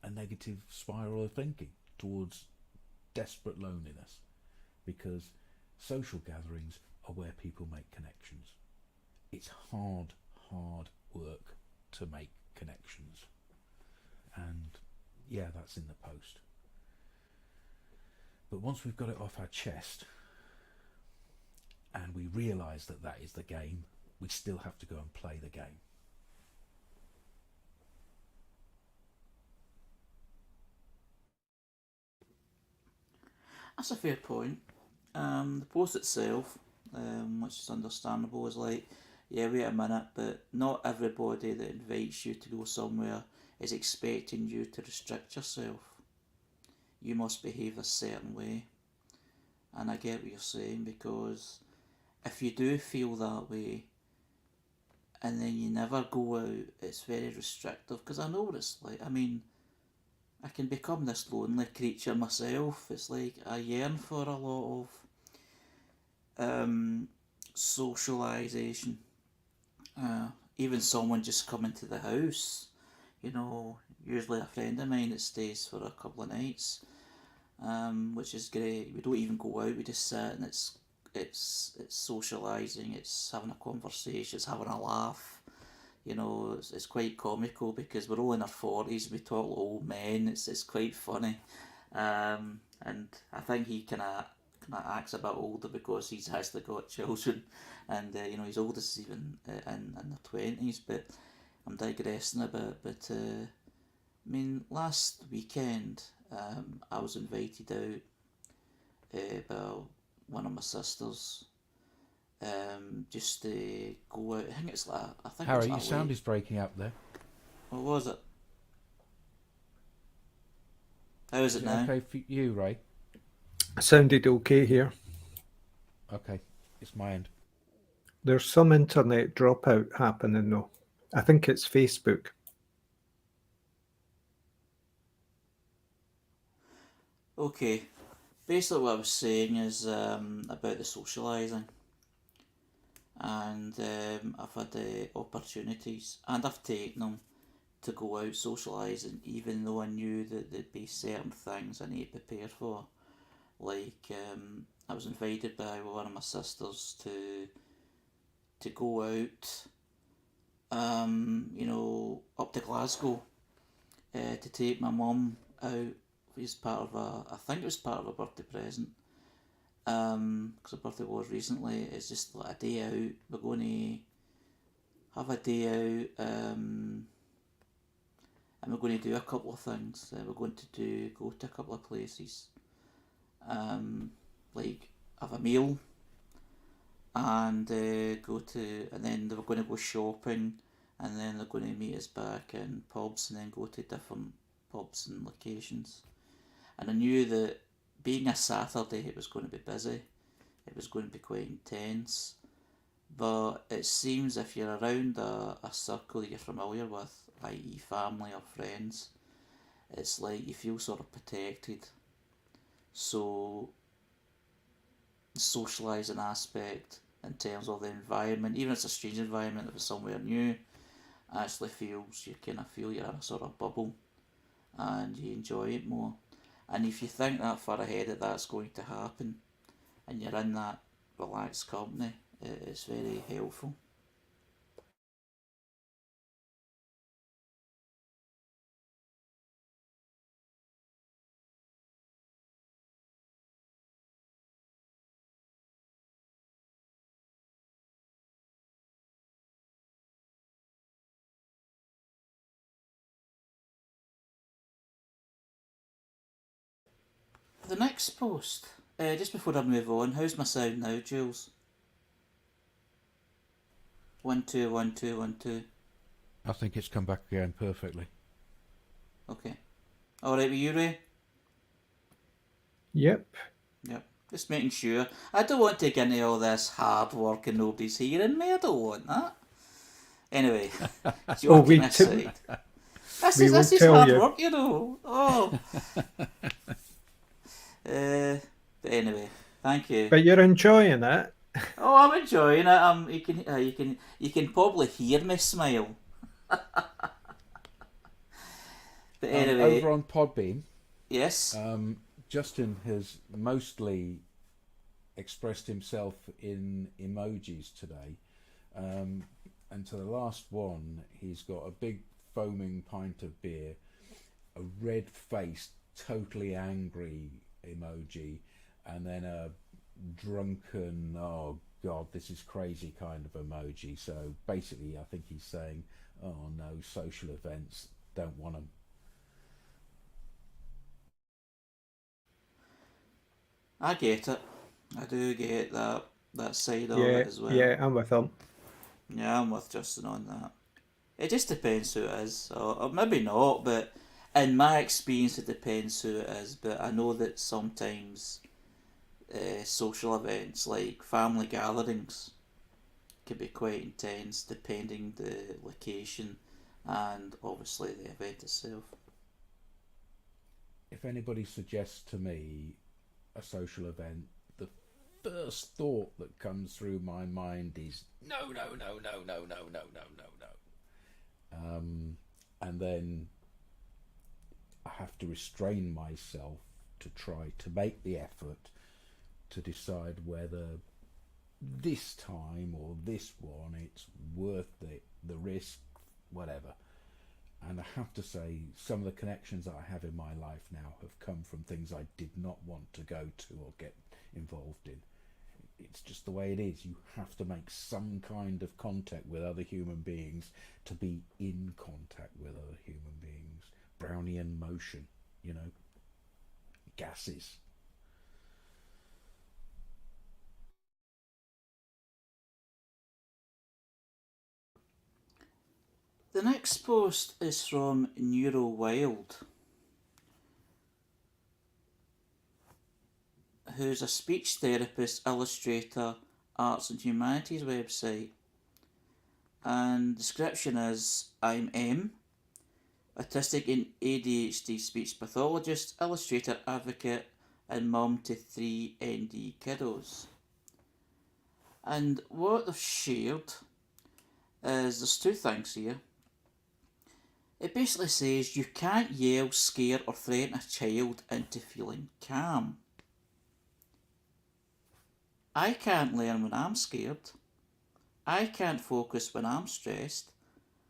a negative spiral of thinking towards desperate loneliness, because social gatherings are where people make connections. It's hard work to make connections. And yeah, that's in the post. But once we've got it off our chest and we realise that that is the game, we still have to go and play the game. That's a fair point. The post itself, which is understandable, is like, yeah, wait a minute, but not everybody that invites you to go somewhere is expecting you to restrict yourself. You must behave a certain way. And I get what you're saying, because if you do feel that way and then you never go out, it's very restrictive. Because I know what it's like. I mean, I can become this lonely creature myself. It's like I yearn for a lot of socialisation. Even someone just coming to the house, usually a friend of mine that stays for a couple of nights, which is great. We don't even go out; we just sit, and it's socialising. It's having a conversation. It's having a laugh. It's quite comical because we're all in our 40s. We talk like old men. It's quite funny, and I think he kind of acts a bit older because he's actually got children, and his oldest is even in their 20s. But I'm digressing a bit. But I mean, last weekend I was invited out by one of my sisters, just to go out. I think Harry, it's your like sound late. is breaking up there. What was it? How is Is it it now? okay for you, Ray? Sounded okay here. Okay, it's my end. There's some internet dropout happening though. I think it's Facebook. Okay. Basically, what I was saying is about the socialising, and I've had the opportunities, and I've taken them to go out socialising, even though I knew that there'd be certain things I need to prepare for. Like, I was invited by one of my sisters to go out, up to Glasgow, to take my mum out as part of I think it was part of a birthday present. Because her birthday was recently. It's just like a day out. We're going to have a day out, and we're going to do a couple of things. We're going to go to a couple of places. Um, like have a meal and and then they were going to go shopping, and then they're going to meet us back in pubs and then go to different pubs and locations. And I knew that being a Saturday, it was going to be busy, it was going to be quite intense. But it seems if you're around a circle you're familiar with, i.e., family or friends, it's like you feel sort of protected. So, the socialising aspect in terms of the environment, even if it's a strange environment, if it's somewhere new, actually feels, you kind of feel you're in a sort of bubble and you enjoy it more. And if you think that far ahead that that's going to happen and you're in that relaxed company, it's very helpful. The next post, just before I move on, how's my sound now, Jules? 1 2 1 2 1 2. I think it's come back again perfectly. Okay. Alright with you, Ray? Yep. Yep. Just making sure. I don't want to get into all this hard work and nobody's hearing me. I don't want that. Anyway, joking aside. This is hard work, you know. Oh. But anyway, thank you. But you're enjoying it. Oh, I'm enjoying it. You can probably hear me smile. But anyway, over on Podbean, yes. Justin has mostly expressed himself in emojis today, and to the last one, he's got a big foaming pint of beer, a red-faced, totally angry emoji, and then a drunken, oh god, this is crazy kind of emoji. So basically, I think he's saying, oh no, social events, don't want them. I get it. I do get that side of it as well. Yeah, I'm with him. Yeah, I'm with Justin on that. It just depends who it is, or maybe not, but in my experience it depends who it is. But I know that sometimes social events like family gatherings can be quite intense depending the location and obviously the event itself. If anybody suggests to me a social event, the first thought that comes through my mind is no. And then I have to restrain myself to try to make the effort to decide whether this time or this one it's worth the risk, whatever. And I have to say, some of the connections that I have in my life now have come from things I did not want to go to or get involved in. It's just the way it is. You have to make some kind of contact with other human beings to be in contact with other human beings. Brownian motion, you know, gases. The next post is from Neuro Wild, who's a speech therapist, illustrator, arts and humanities website. And description is, I'm M, autistic and ADHD speech pathologist, illustrator, advocate, and mum to 3 ND kiddos. And what they've shared is there's two things here. It basically says you can't yell, scare, or threaten a child into feeling calm. I can't learn when I'm scared. I can't focus when I'm stressed.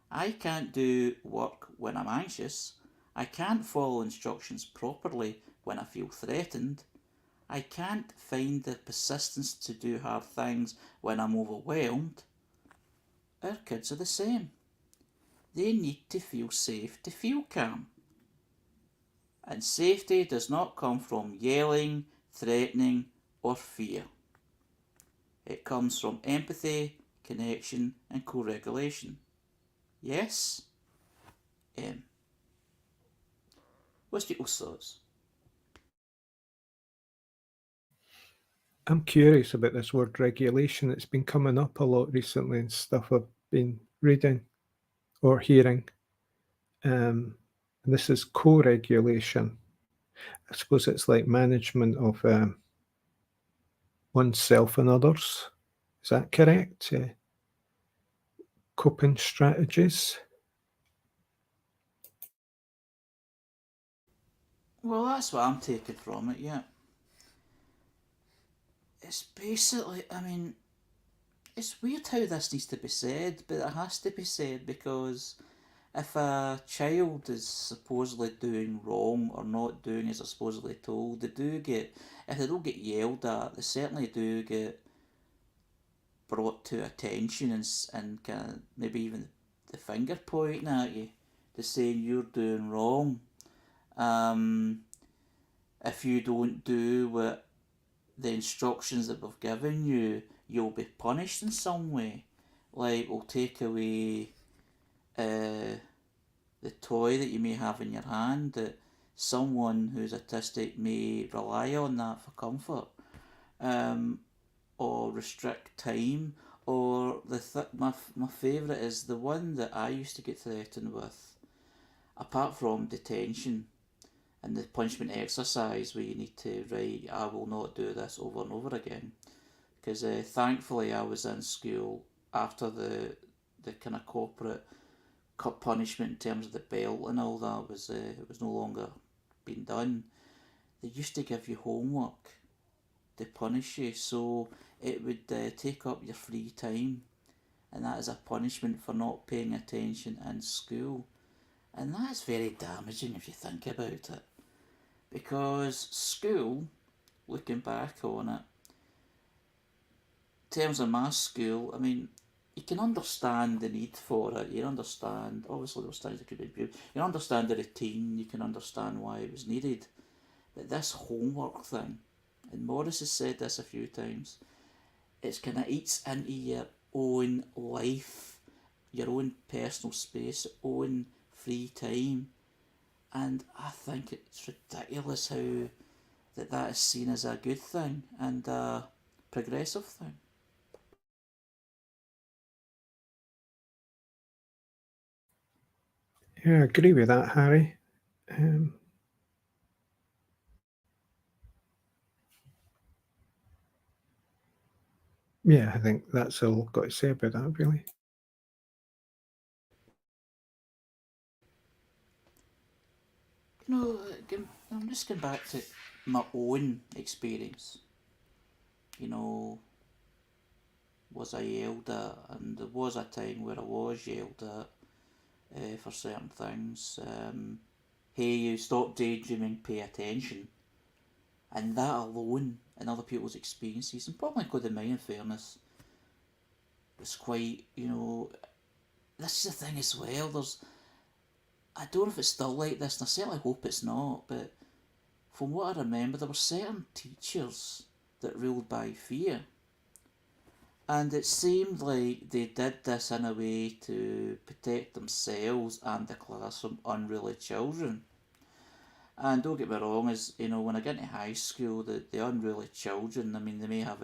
I can't do work when I'm anxious. I can't follow instructions properly when I feel threatened. I can't find the persistence to do hard things when I'm overwhelmed. Our kids are the same. They need to feel safe to feel calm. And safety does not come from yelling, threatening, or fear. It comes from empathy, connection, and co-regulation. Yes? What's people's thoughts? I'm curious about this word regulation. It's been coming up a lot recently and stuff I've been reading or hearing. And this is co-regulation. I suppose it's like management of oneself and others. Is that correct? Coping strategies. Well, that's what I'm taking from it, yeah. It's basically, it's weird how this needs to be said, but it has to be said because if a child is supposedly doing wrong or not doing as they're supposedly told, if they don't get yelled at, they certainly do get brought to attention and kind of maybe even the finger pointing at you to say you're doing wrong. If you don't do what the instructions that we've given you, you'll be punished in some way. Like, we'll take away the toy that you may have in your hand, that someone who's autistic may rely on that for comfort, or restrict time, or my favourite is the one that I used to get threatened with, apart from detention and the punishment exercise where you need to write, I will not do this over and over again. Because thankfully I was in school after the kind of corporate punishment in terms of the belt and all that was no longer being done. They used to give you homework to punish you, so it would take up your free time, and that is a punishment for not paying attention in school. And that's very damaging if you think about it, because school, looking back on it, in terms of my school, you can understand the need for it. You understand, obviously, there was things that could be improved. You can understand the routine. You can understand why it was needed. But this homework thing, and Morris has said this a few times, it's kind of eats into your own life, your own personal space, own free time. And I think it's ridiculous how that is seen as a good thing and a progressive thing. Yeah, I agree with that, Harry. Yeah, I think that's all I've got to say about that, really. I'm just going back to my own experience. Was I yelled at? And there was a time where I was yelled at for certain things. Hey, you stop daydreaming, pay attention. And that alone, in other people's experiences, and probably including mine in fairness, was quite, this is the thing as well. I don't know if it's still like this, and I certainly hope it's not, but from what I remember, there were certain teachers that ruled by fear. And it seemed like they did this in a way to protect themselves and the class from unruly children. And don't get me wrong, when I get into high school, the unruly children, they may have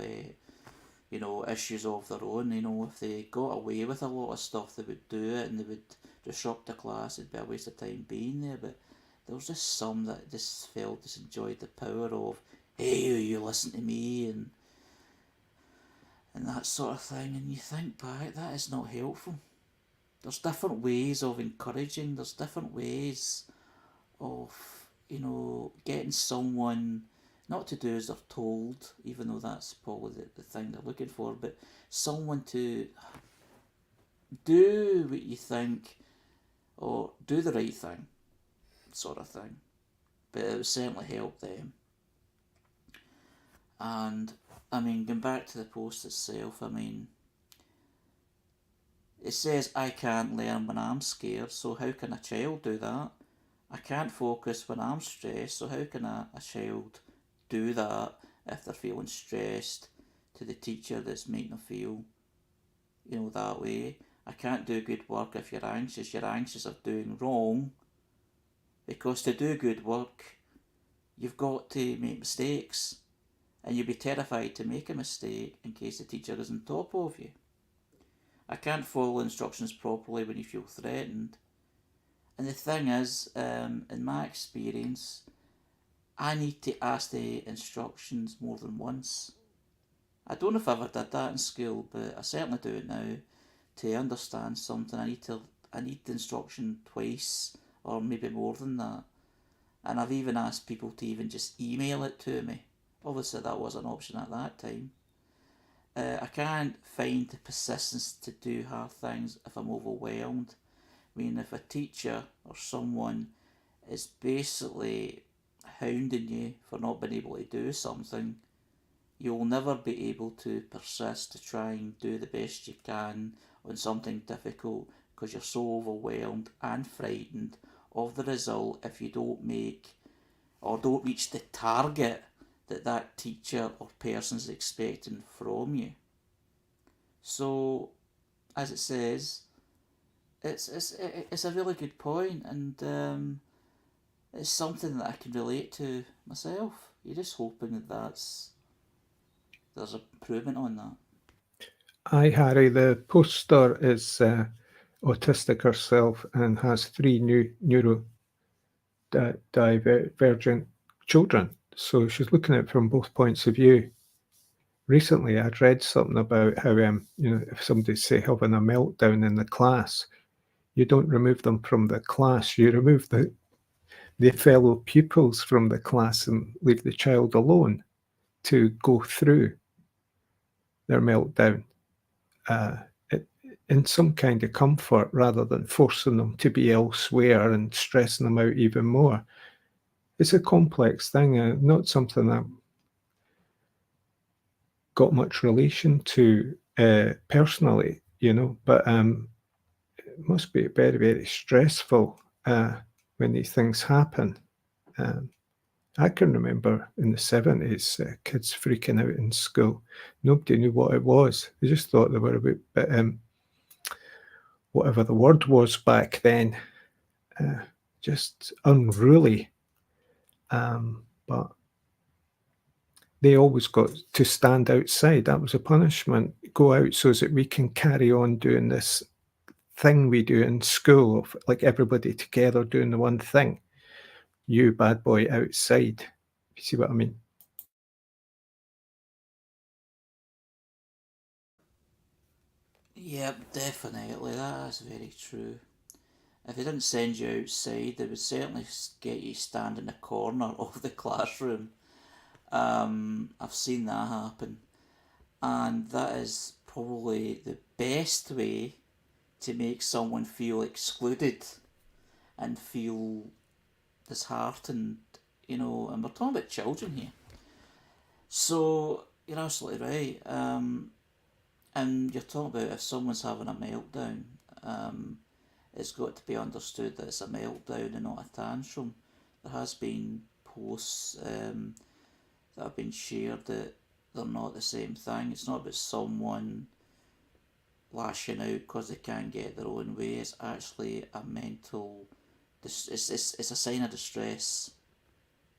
issues of their own. If they got away with a lot of stuff, they would do it and they would disrupt the class. It'd be a waste of time being there. But there was just some that just enjoyed the power of, hey, you listen to me, and that sort of thing. And you think back, that is not helpful. There's different ways of encouraging. There's different ways of getting someone not to do as they're told, even though that's probably the thing they're looking for, but someone to do what you think or do the right thing, sort of thing. But it would certainly help them. And going back to the post itself, it says I can't learn when I'm scared, so how can a child do that? I can't focus when I'm stressed, so how can a child do that if they're feeling stressed, to the teacher that's making them feel, that way. I can't do good work if you're anxious. You're anxious of doing wrong, because to do good work, you've got to make mistakes, and you'd be terrified to make a mistake in case the teacher is on top of you. I can't follow instructions properly when you feel threatened. And the thing is, in my experience, I need to ask the instructions more than once. I don't know if I ever did that in school, but I certainly do it now. To understand something, I need the instruction twice, or maybe more than that. And I've even asked people to even just email it to me. Obviously, that was an option at that time. I can't find the persistence to do hard things if I'm overwhelmed. I mean, if a teacher or someone is basically hounding you for not being able to do something, you'll never be able to persist to try and do the best you can on something difficult, because you're so overwhelmed and frightened of the result if you don't make or don't reach the target that teacher or person is expecting from you. So, as it says, it's a really good point, and it's something that I can relate to myself. You're just hoping there's improvement on that. Aye, Harry, the poster is autistic herself and has 3 new neurodivergent children. So she's looking at it from both points of view. Recently, I'd read something about how, if somebody's, say, having a meltdown in the class, you don't remove them from the class, you remove the fellow pupils from the class and leave the child alone to go through their meltdown in some kind of comfort, rather than forcing them to be elsewhere and stressing them out even more. It's a complex thing, not something I've got much relation to personally, but it must be very, very stressful when these things happen. I can remember in the 70s, kids freaking out in school. Nobody knew what it was. They just thought they were a bit, whatever the word was back then, just unruly. But they always got to stand outside. That was a punishment. Go out so that we can carry on doing this thing we do in school, of like everybody together doing the one thing. You bad boy outside. You see what I mean? Yep, definitely, that is very true. If they didn't send you outside, they would certainly get you stand in a corner of the classroom. I've seen that happen, and that is probably the best way to make someone feel excluded and feel disheartened, and we're talking about children here. So, you're absolutely right. And you're talking about if someone's having a meltdown, it's got to be understood that it's a meltdown and not a tantrum. There has been posts that have been shared that they're not the same thing. It's not about someone lashing out because they can't get their own way. It's actually a mental. It's a sign of distress.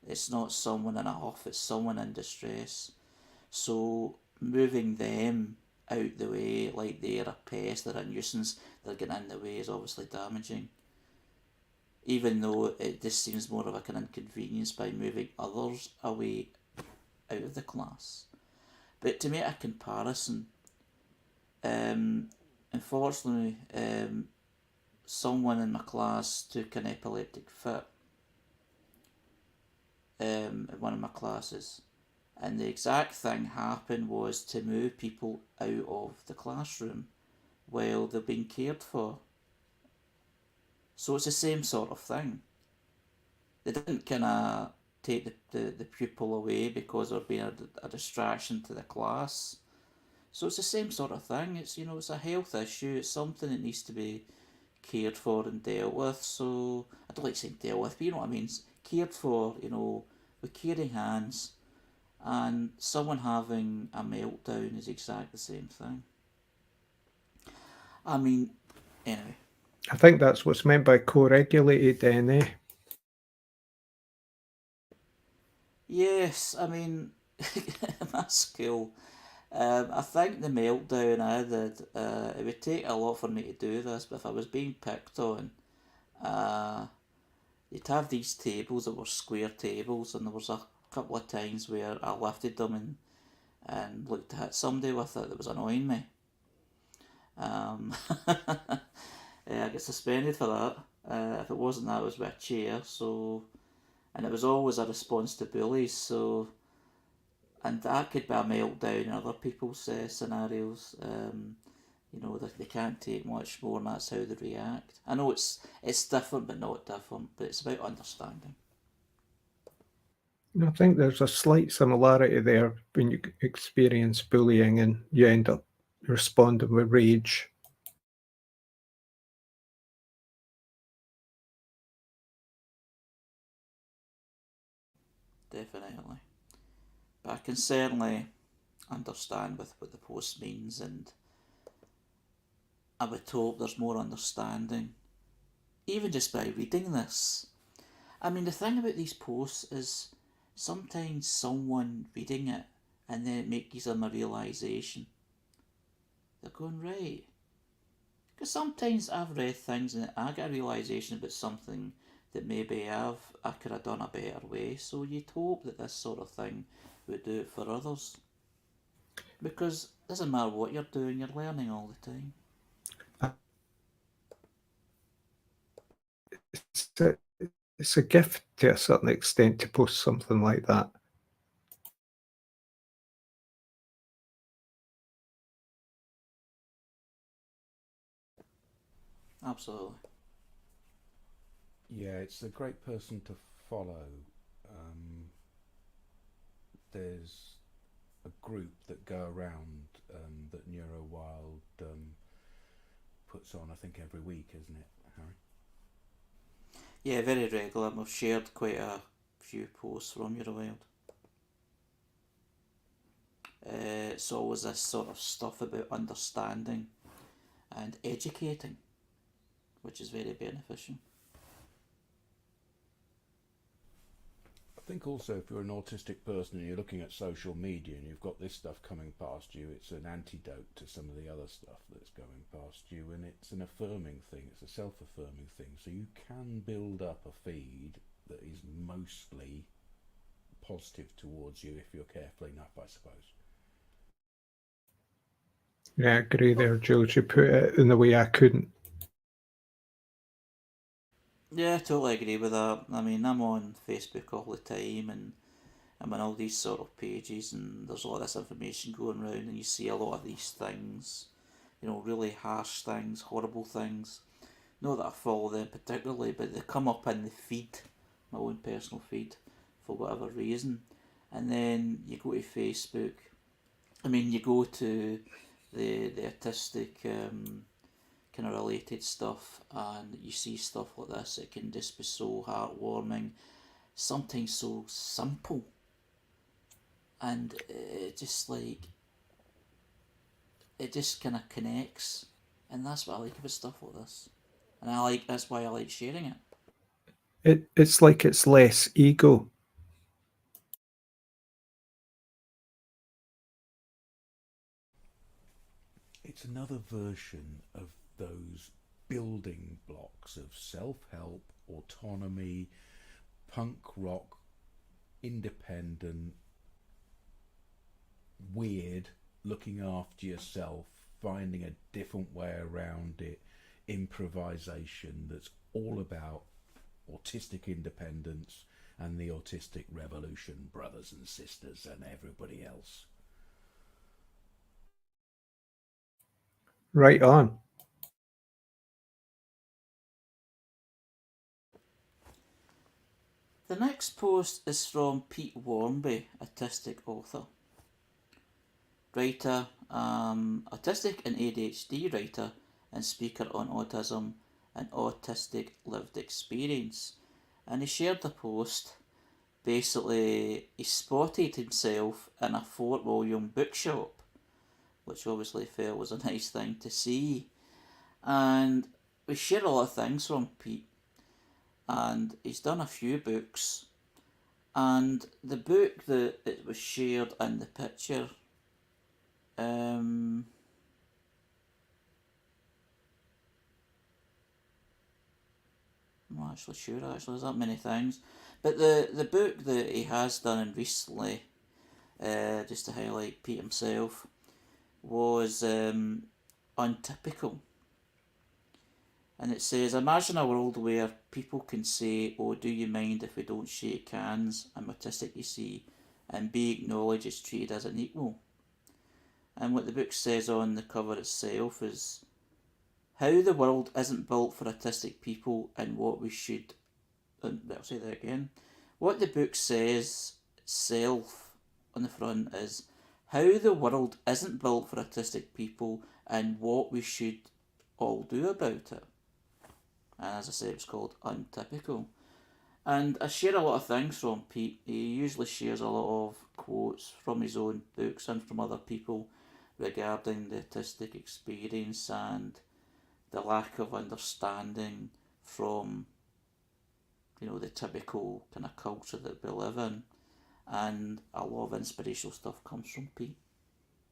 It's not someone in a huff. It's someone in distress. So moving them out the way like they're a pest, they're a nuisance, they're getting in the way, is obviously damaging. Even though it just seems more of like an inconvenience by moving others away out of the class. But to make a comparison, unfortunately, someone in my class took an epileptic fit in one of my classes. And the exact thing happened was to move people out of the classroom while they're being cared for. So it's the same sort of thing. They didn't kind of take the pupil away because they're being a distraction to the class. So it's the same sort of thing. It's a health issue. It's something that needs to be cared for and dealt with. So I don't like saying dealt with, but you know what I mean. Cared for, with caring hands. and someone having a meltdown is exactly the same thing. I mean, anyway. I think that's what's meant by co-regulated NA. Yes, I mean, my school, I think the meltdown I did, it would take a lot for me to do this, but if I was being picked on, uh, you'd have these tables that were square tables, and there was a couple of times where I lifted them and looked to hit somebody with it that was annoying me. Yeah, I get suspended for that. If it wasn't that, it was with a chair. So, and it was always a response to bullies. So, and that could be a meltdown in other people's scenarios. They can't take much more, and that's how they react. I know it's different, but not different. But it's about understanding. I think there's a slight similarity there when you experience bullying and you end up responding with rage. Definitely. But I can certainly understand with what the post means, and I would hope there's more understanding, even just by reading this. I mean, the thing about these posts is sometimes someone reading it and then it makes them a realisation. They're going, right. Because sometimes I've read things and I get a realisation about something that maybe I could have done a better way. So you'd hope that this sort of thing would do it for others. Because it doesn't matter what you're doing, you're learning all the time. It's a gift to a certain extent to post something like that. Absolutely. Yeah, it's a great person to follow. There's a group that go around that NeuroWild puts on, I think, every week, isn't it, Harry? Yeah, very regular. We've shared quite a few posts from your wild. It's always this sort of stuff about understanding and educating, which is very beneficial. I think also if you're an autistic person and you're looking at social media and you've got this stuff coming past you, it's an antidote to some of the other stuff that's going past you, and it's an affirming thing, it's a self-affirming thing, so you can build up a feed that is mostly positive towards you if you're careful enough, I suppose. Yeah, I agree there, Jules. You put it in the way I couldn't. Yeah, I totally agree with that. I mean, I'm on Facebook all the time, and I'm on all these sort of pages, and there's a lot of this information going around, and you see a lot of these things, really harsh things, horrible things. Not that I follow them particularly, but they come up in the feed, my own personal feed, for whatever reason. And then you go to Facebook. I mean, you go to the autistic kind of related stuff, and you see stuff like this. It can just be so heartwarming, sometimes so simple, and it just kind of connects, and that's what I like about stuff like this, and that's why I like sharing it. It's like it's less ego. It's another version of those building blocks of self-help, autonomy, punk rock, independent, weird, looking after yourself, finding a different way around it, improvisation that's all about autistic independence and the autistic revolution, brothers and sisters and everybody else. Right on. The next post is from Pete Warmby, autistic author, writer, autistic and ADHD writer, and speaker on autism and autistic lived experience. And he shared the post basically he spotted himself in a 4 volume bookshop, which obviously felt was a nice thing to see. And we share a lot of things from Pete, and he's done a few books. And the book that it was shared in the picture, I'm not actually sure. There's that many things, but the book that he has done recently, just to highlight Pete himself, was Untypical. And it says, imagine a world where people can say, oh, do you mind if we don't shake hands? I'm autistic, you see, and be acknowledged as treated as an equal. And what the book says on the cover itself is how the world isn't built for autistic people and what we should. And I'll say that again. What the book says itself on the front is how the world isn't built for autistic people and what we should all do about it. And as I said, it's called Untypical. And I share a lot of things from Pete. He usually shares a lot of quotes from his own books and from other people regarding the autistic experience and the lack of understanding from, the typical kind of culture that we live in. And a lot of inspirational stuff comes from Pete.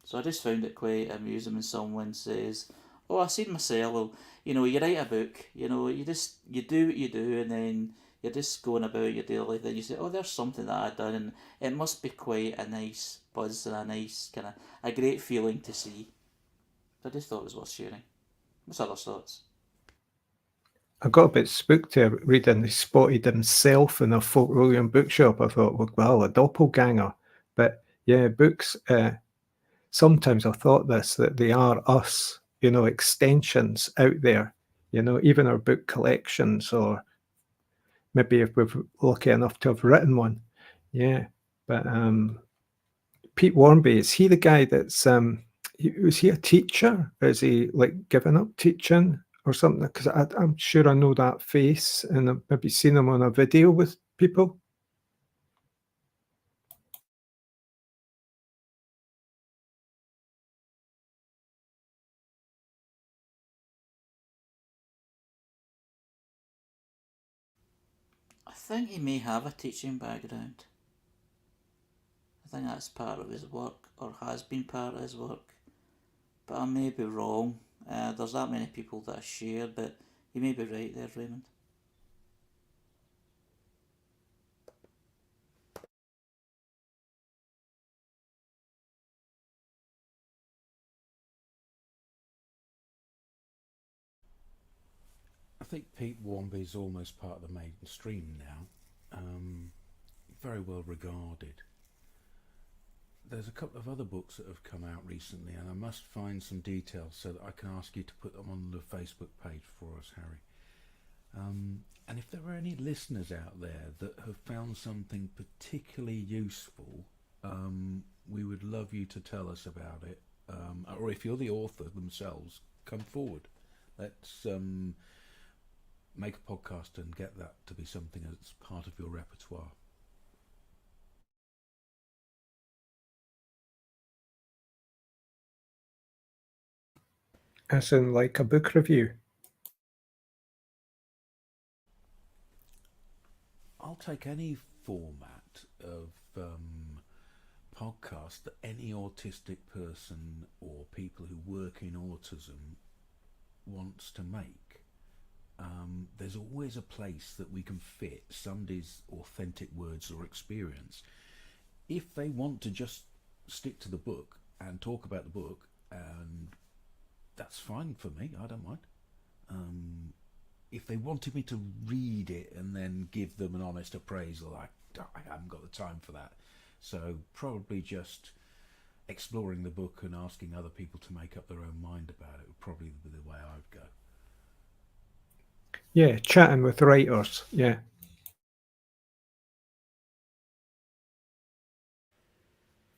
So I just found it quite amusing when someone says, oh, I seen myself, well, you write a book, you do what you do, and then you're just going about your daily thing. You say, oh, there's something that I've done, and it must be quite a nice buzz and a nice kind of, a great feeling to see. So I just thought it was worth sharing. What's other thoughts? I got a bit spooked there reading he spotted himself in a Fort William bookshop. I thought, well, a doppelganger. But yeah, books, sometimes I've thought this, that they are us, extensions out there, even our book collections, or maybe if we're lucky enough to have written one. Yeah. But Pete Warmby, is he the guy that's, was he a teacher? Is he like given up teaching or something? Because I'm sure I know that face and I've maybe seen him on a video with people. I think he may have a teaching background. I think that's part of his work, or has been part of his work. But I may be wrong. There's that many people that I share, but you may be right there, Raymond. I think Pete Warmby's almost part of the mainstream now. Very well regarded. There's a couple of other books that have come out recently, and I must find some details so that I can ask you to put them on the Facebook page for us, Harry. And if there are any listeners out there that have found something particularly useful, we would love you to tell us about it. Or if you're the author themselves, come forward. Let's make a podcast and get that to be something that's part of your repertoire. As in like a book review. I'll take any format of podcast that any autistic person or people who work in autism wants to make. There's always a place that we can fit somebody's authentic words or experience. If they want to just stick to the book and talk about the book, and that's fine for me, I don't mind. If they wanted me to read it and then give them an honest appraisal, I haven't got the time for that. So probably just exploring the book and asking other people to make up their own mind about it would probably be the way I'd go. Yeah, chatting with writers. Yeah.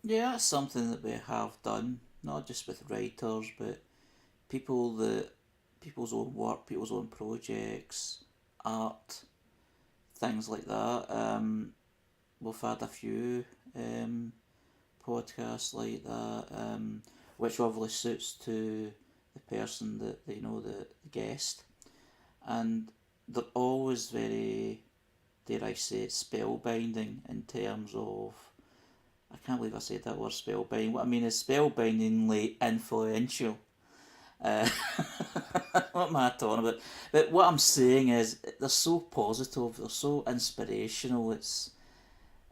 Yeah, that's something that we have done, not just with writers, but people's own work, people's own projects, art, things like that. we've had a few podcasts like that, which obviously suits to the person that they know, the guest, and they're always very, dare I say it, spellbinding in terms of, I can't believe I said that word, spellbinding. What I mean is spellbindingly influential. What am I talking about? But what I'm saying is they're so positive, they're so inspirational. It's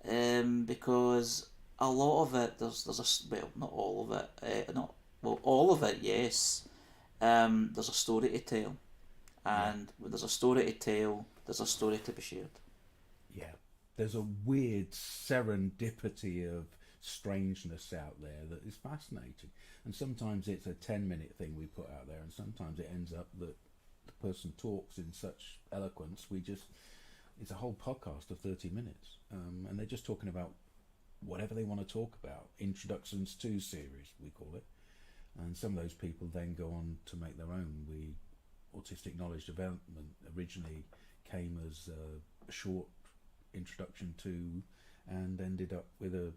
because a lot of it, there's a, well, not all of it, not, well, all of it, yes. There's a story to tell, and when there's a story to tell, there's a story to be shared. Yeah, there's a weird serendipity of strangeness out there that is fascinating. And sometimes it's a 10-minute thing we put out there, and sometimes it ends up that the person talks in such eloquence, it's a whole podcast of 30 minutes. And they're just talking about whatever they want to talk about. Introductions to series, we call it. And some of those people then go on to make their own. Autistic Knowledge Development originally came as a short introduction to, and ended up with a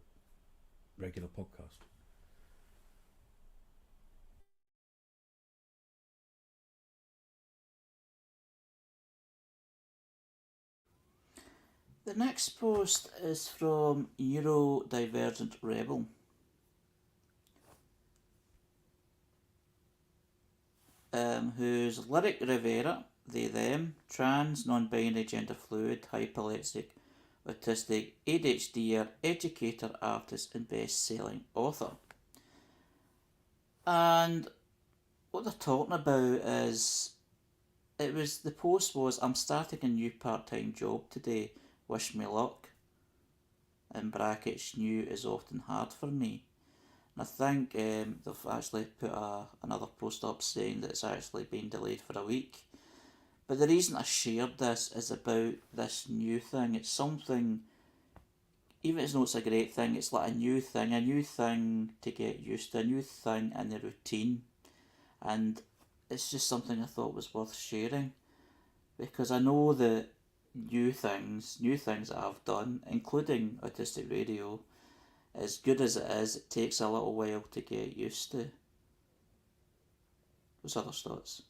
regular podcast. The next post is from Neurodivergent Rebel. Whose Lyric Rivera, they, them, trans, non-binary, gender fluid, hyperlexic, autistic, ADHDer, educator, artist and best-selling author. And what they're talking about is, the post was, I'm starting a new part-time job today, wish me luck. In brackets, new is often hard for me. And I think they've actually put another post up saying that it's actually been delayed for a week. But the reason I shared this is about this new thing. It's something, even though it's a great thing, it's like a new thing to get used to, a new thing in the routine. And it's just something I thought was worth sharing. Because I know that new things that I've done, including Autistic Radio, as good as it is, it takes a little while to get used to. What's other thoughts?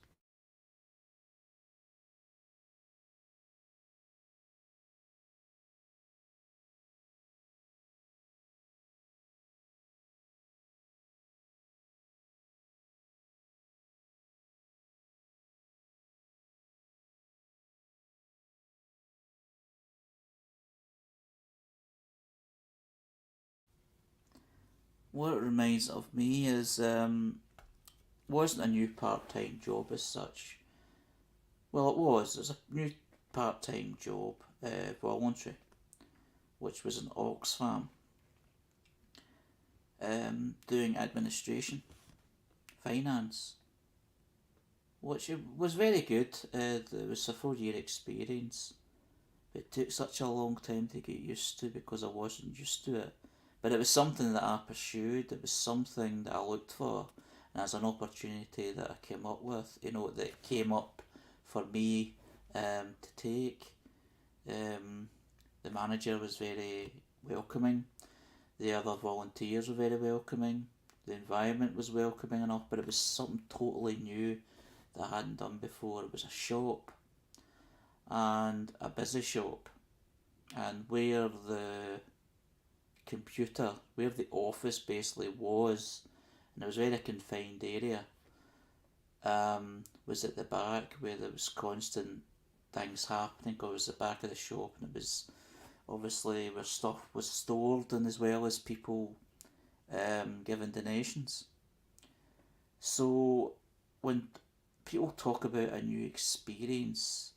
What it reminds of me is wasn't a new part-time job as such. Well, it was a new part-time job, voluntary, which was in Oxfam, doing administration, finance, which was very good. It was a 4-year experience. It took such a long time to get used to because I wasn't used to it. But it was something that I pursued, it was something that I looked for, and as an opportunity that I came up with, that came up for me to take. The manager was very welcoming, the other volunteers were very welcoming, the environment was welcoming enough, but it was something totally new that I hadn't done before. It was a shop, and a busy shop, and where the office basically was, and it was a very confined area, was at the back where there was constant things happening. It was the back of the shop, and it was obviously where stuff was stored, and as well as people giving donations. So when people talk about a new experience,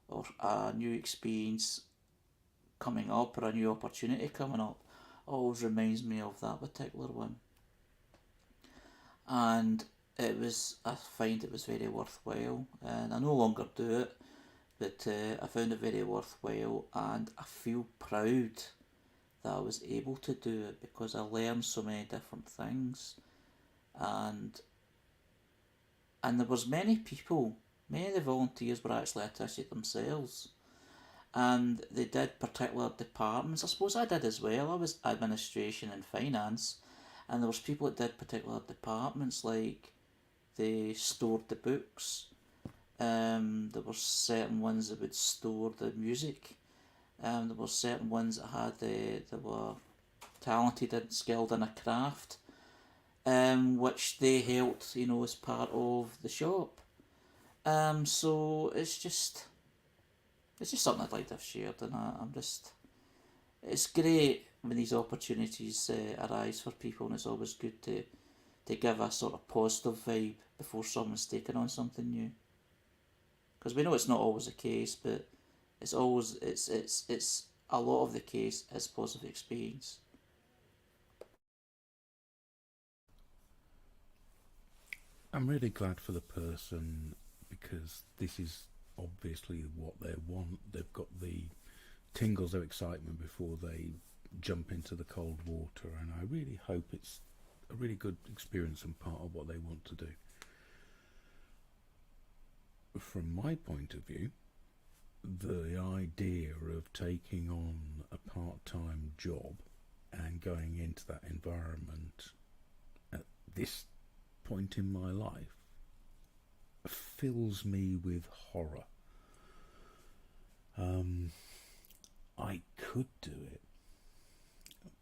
or a new experience coming up, or a new opportunity coming up, always reminds me of that particular one. And I find it was very worthwhile, and I no longer do it, but I found it very worthwhile, and I feel proud that I was able to do it because I learned so many different things, and there was many of the volunteers were actually autistic themselves, and they did particular departments. I suppose I did as well. I was administration and finance, and there was people that did particular departments, like they stored the books. There were certain ones that would store the music. There were certain ones that had that were talented and skilled in a craft, which they helped, as part of the shop. So it's just something I'd like to have shared, and it's great when these opportunities arise for people, and it's always good to give a sort of positive vibe before someone's taking on something new. Because we know it's not always the case, but it's always it's a lot of the case is positive experience. I'm really glad for the person, because this is obviously what they want. They've got the tingles of excitement before they jump into the cold water, and I really hope it's a really good experience and part of what they want to do. From my point of view, the idea of taking on a part-time job and going into that environment at this point in my life fills me with horror. I could do it,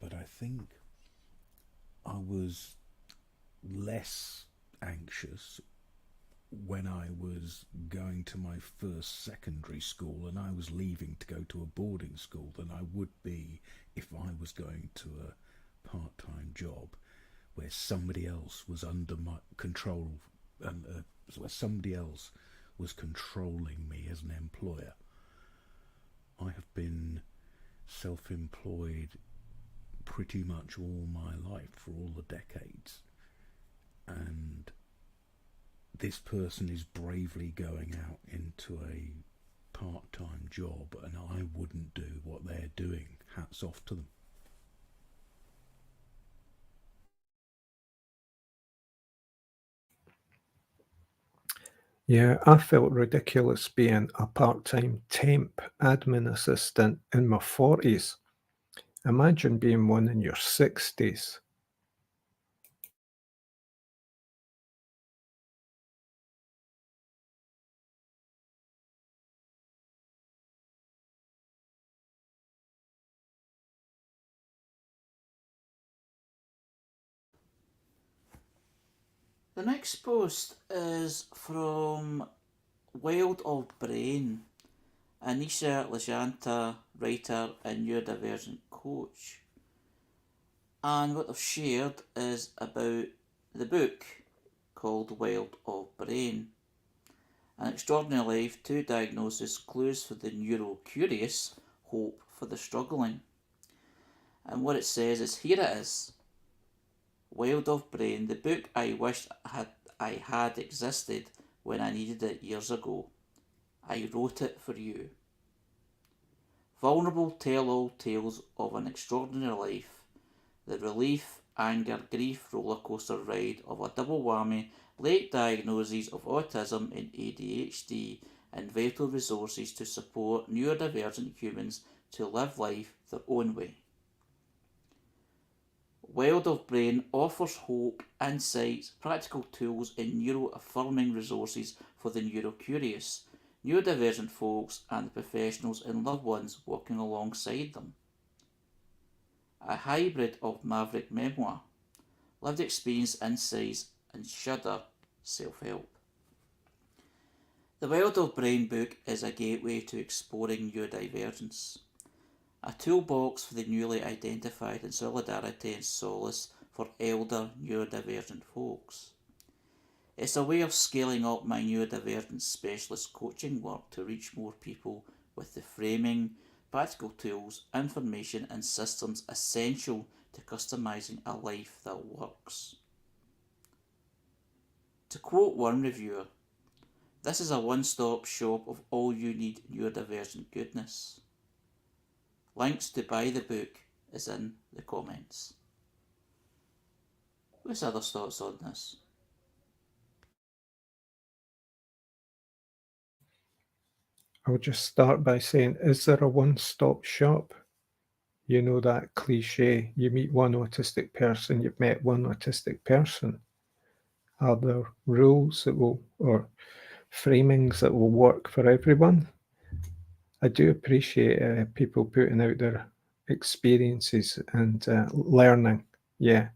but I think I was less anxious when I was going to my first secondary school and I was leaving to go to a boarding school than I would be if I was going to a part-time job where somebody else was under my control, and where somebody else was controlling me as an employer. I have been self-employed pretty much all my life, for all the decades, and this person is bravely going out into a part-time job, and I wouldn't do what they're doing. Hats off to them. Yeah, I felt ridiculous being a part-time temp admin assistant in my 40s. Imagine being one in your 60s. The next post is from Wild of Brain, Anisha Lajanta, writer and neurodivergent coach. And what they've shared is about the book called Wild of Brain. An Extraordinary Life, Two Diagnoses, Clues for the Neuro-Curious, Hope for the Struggling. And what it says is, here it is. Wild of Brain, the book I wished I had existed when I needed it years ago. I wrote it for you. Vulnerable tell-all tales of an extraordinary life. The relief, anger, grief rollercoaster ride of a double whammy, late diagnoses of autism and ADHD, and vital resources to support neurodivergent humans to live life their own way. Wild of Brain offers hope, insights, practical tools, and neuro-affirming resources for the neuro-curious, neurodivergent folks, and the professionals and loved ones working alongside them. A hybrid of maverick memoir, lived experience, insights, and shudder self-help. The Wild of Brain book is a gateway to exploring neurodivergence, a toolbox for the newly identified, and solidarity and solace for elder neurodivergent folks. It's a way of scaling up my neurodivergent specialist coaching work to reach more people with the framing, practical tools, information, and systems essential to customising a life that works. To quote one reviewer, this is a one-stop shop of all you need neurodivergent goodness. Links to buy the book is in the comments. What's other thoughts on this? I'll just start by saying, is there a one-stop shop? You know that cliche, you meet one autistic person, you've met one autistic person. Are there rules that will, or framings that will work for everyone? I do appreciate people putting out their experiences and learning, yeah,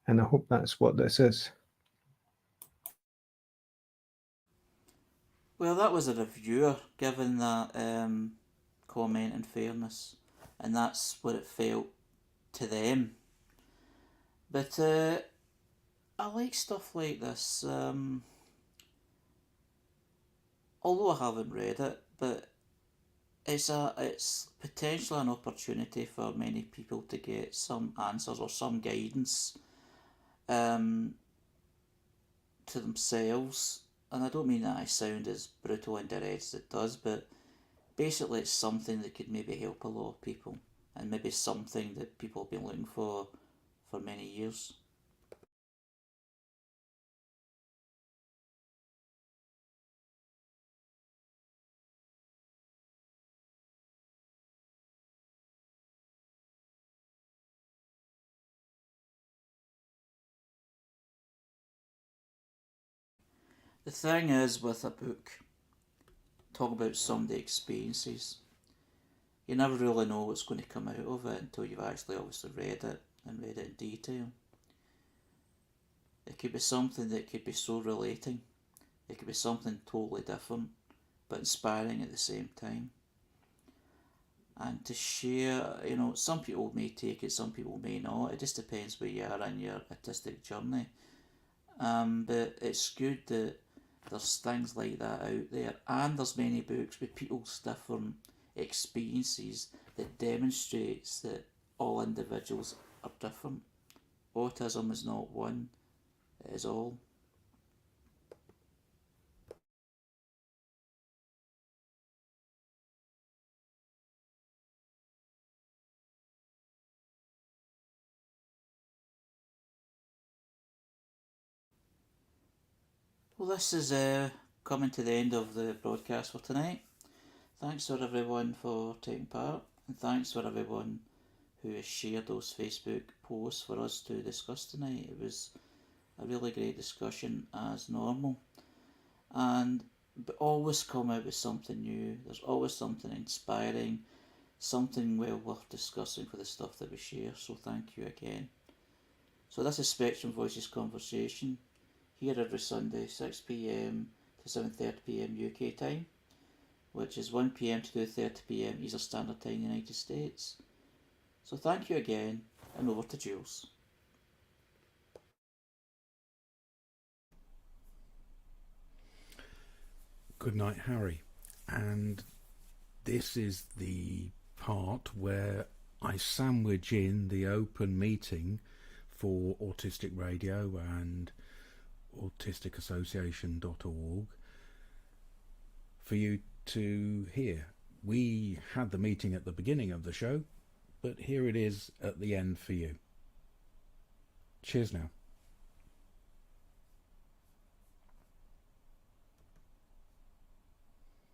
and I hope that's what this is. Well, that was a reviewer giving that comment, in fairness, and that's what it felt to them. But I like stuff like this, although I haven't read it, but it's potentially an opportunity for many people to get some answers or some guidance um, to themselves. And I don't mean that I sound as brutal and direct as it does, but basically it's something that could maybe help a lot of people, and maybe something that people have been looking for many years. The thing is with a book, talk about somebody experiences, you never really know what's going to come out of it until you've actually obviously read it and read it in detail. It could be something that could be so relating, it could be something totally different but inspiring at the same time. And to share, some people may take it, some people may not. It just depends where you are in your autistic journey. But it's good that there's things like that out there, and there's many books with people's different experiences that demonstrates that all individuals are different. Autism is not one, it is all. Well, this is coming to the end of the broadcast for tonight. Thanks for everyone for taking part, and thanks for everyone who has shared those Facebook posts for us to discuss tonight. It was a really great discussion as normal, and but always come out with something new. There's always something inspiring, something well worth discussing for the stuff that we share. So thank you again. So this is Spectrum Voices Conversation, here every Sunday 6 p.m. to 7:30 p.m. UK time, which is 1 p.m. to 2:30 p.m. Eastern Standard Time in the United States. So thank you again, and over to Jules. Good night, Harry. And this is the part where I sandwich in the open meeting for Autistic Radio and AutisticAssociation.org for you to hear. We had the meeting at the beginning of the show, but here it is at the end for you. Cheers now.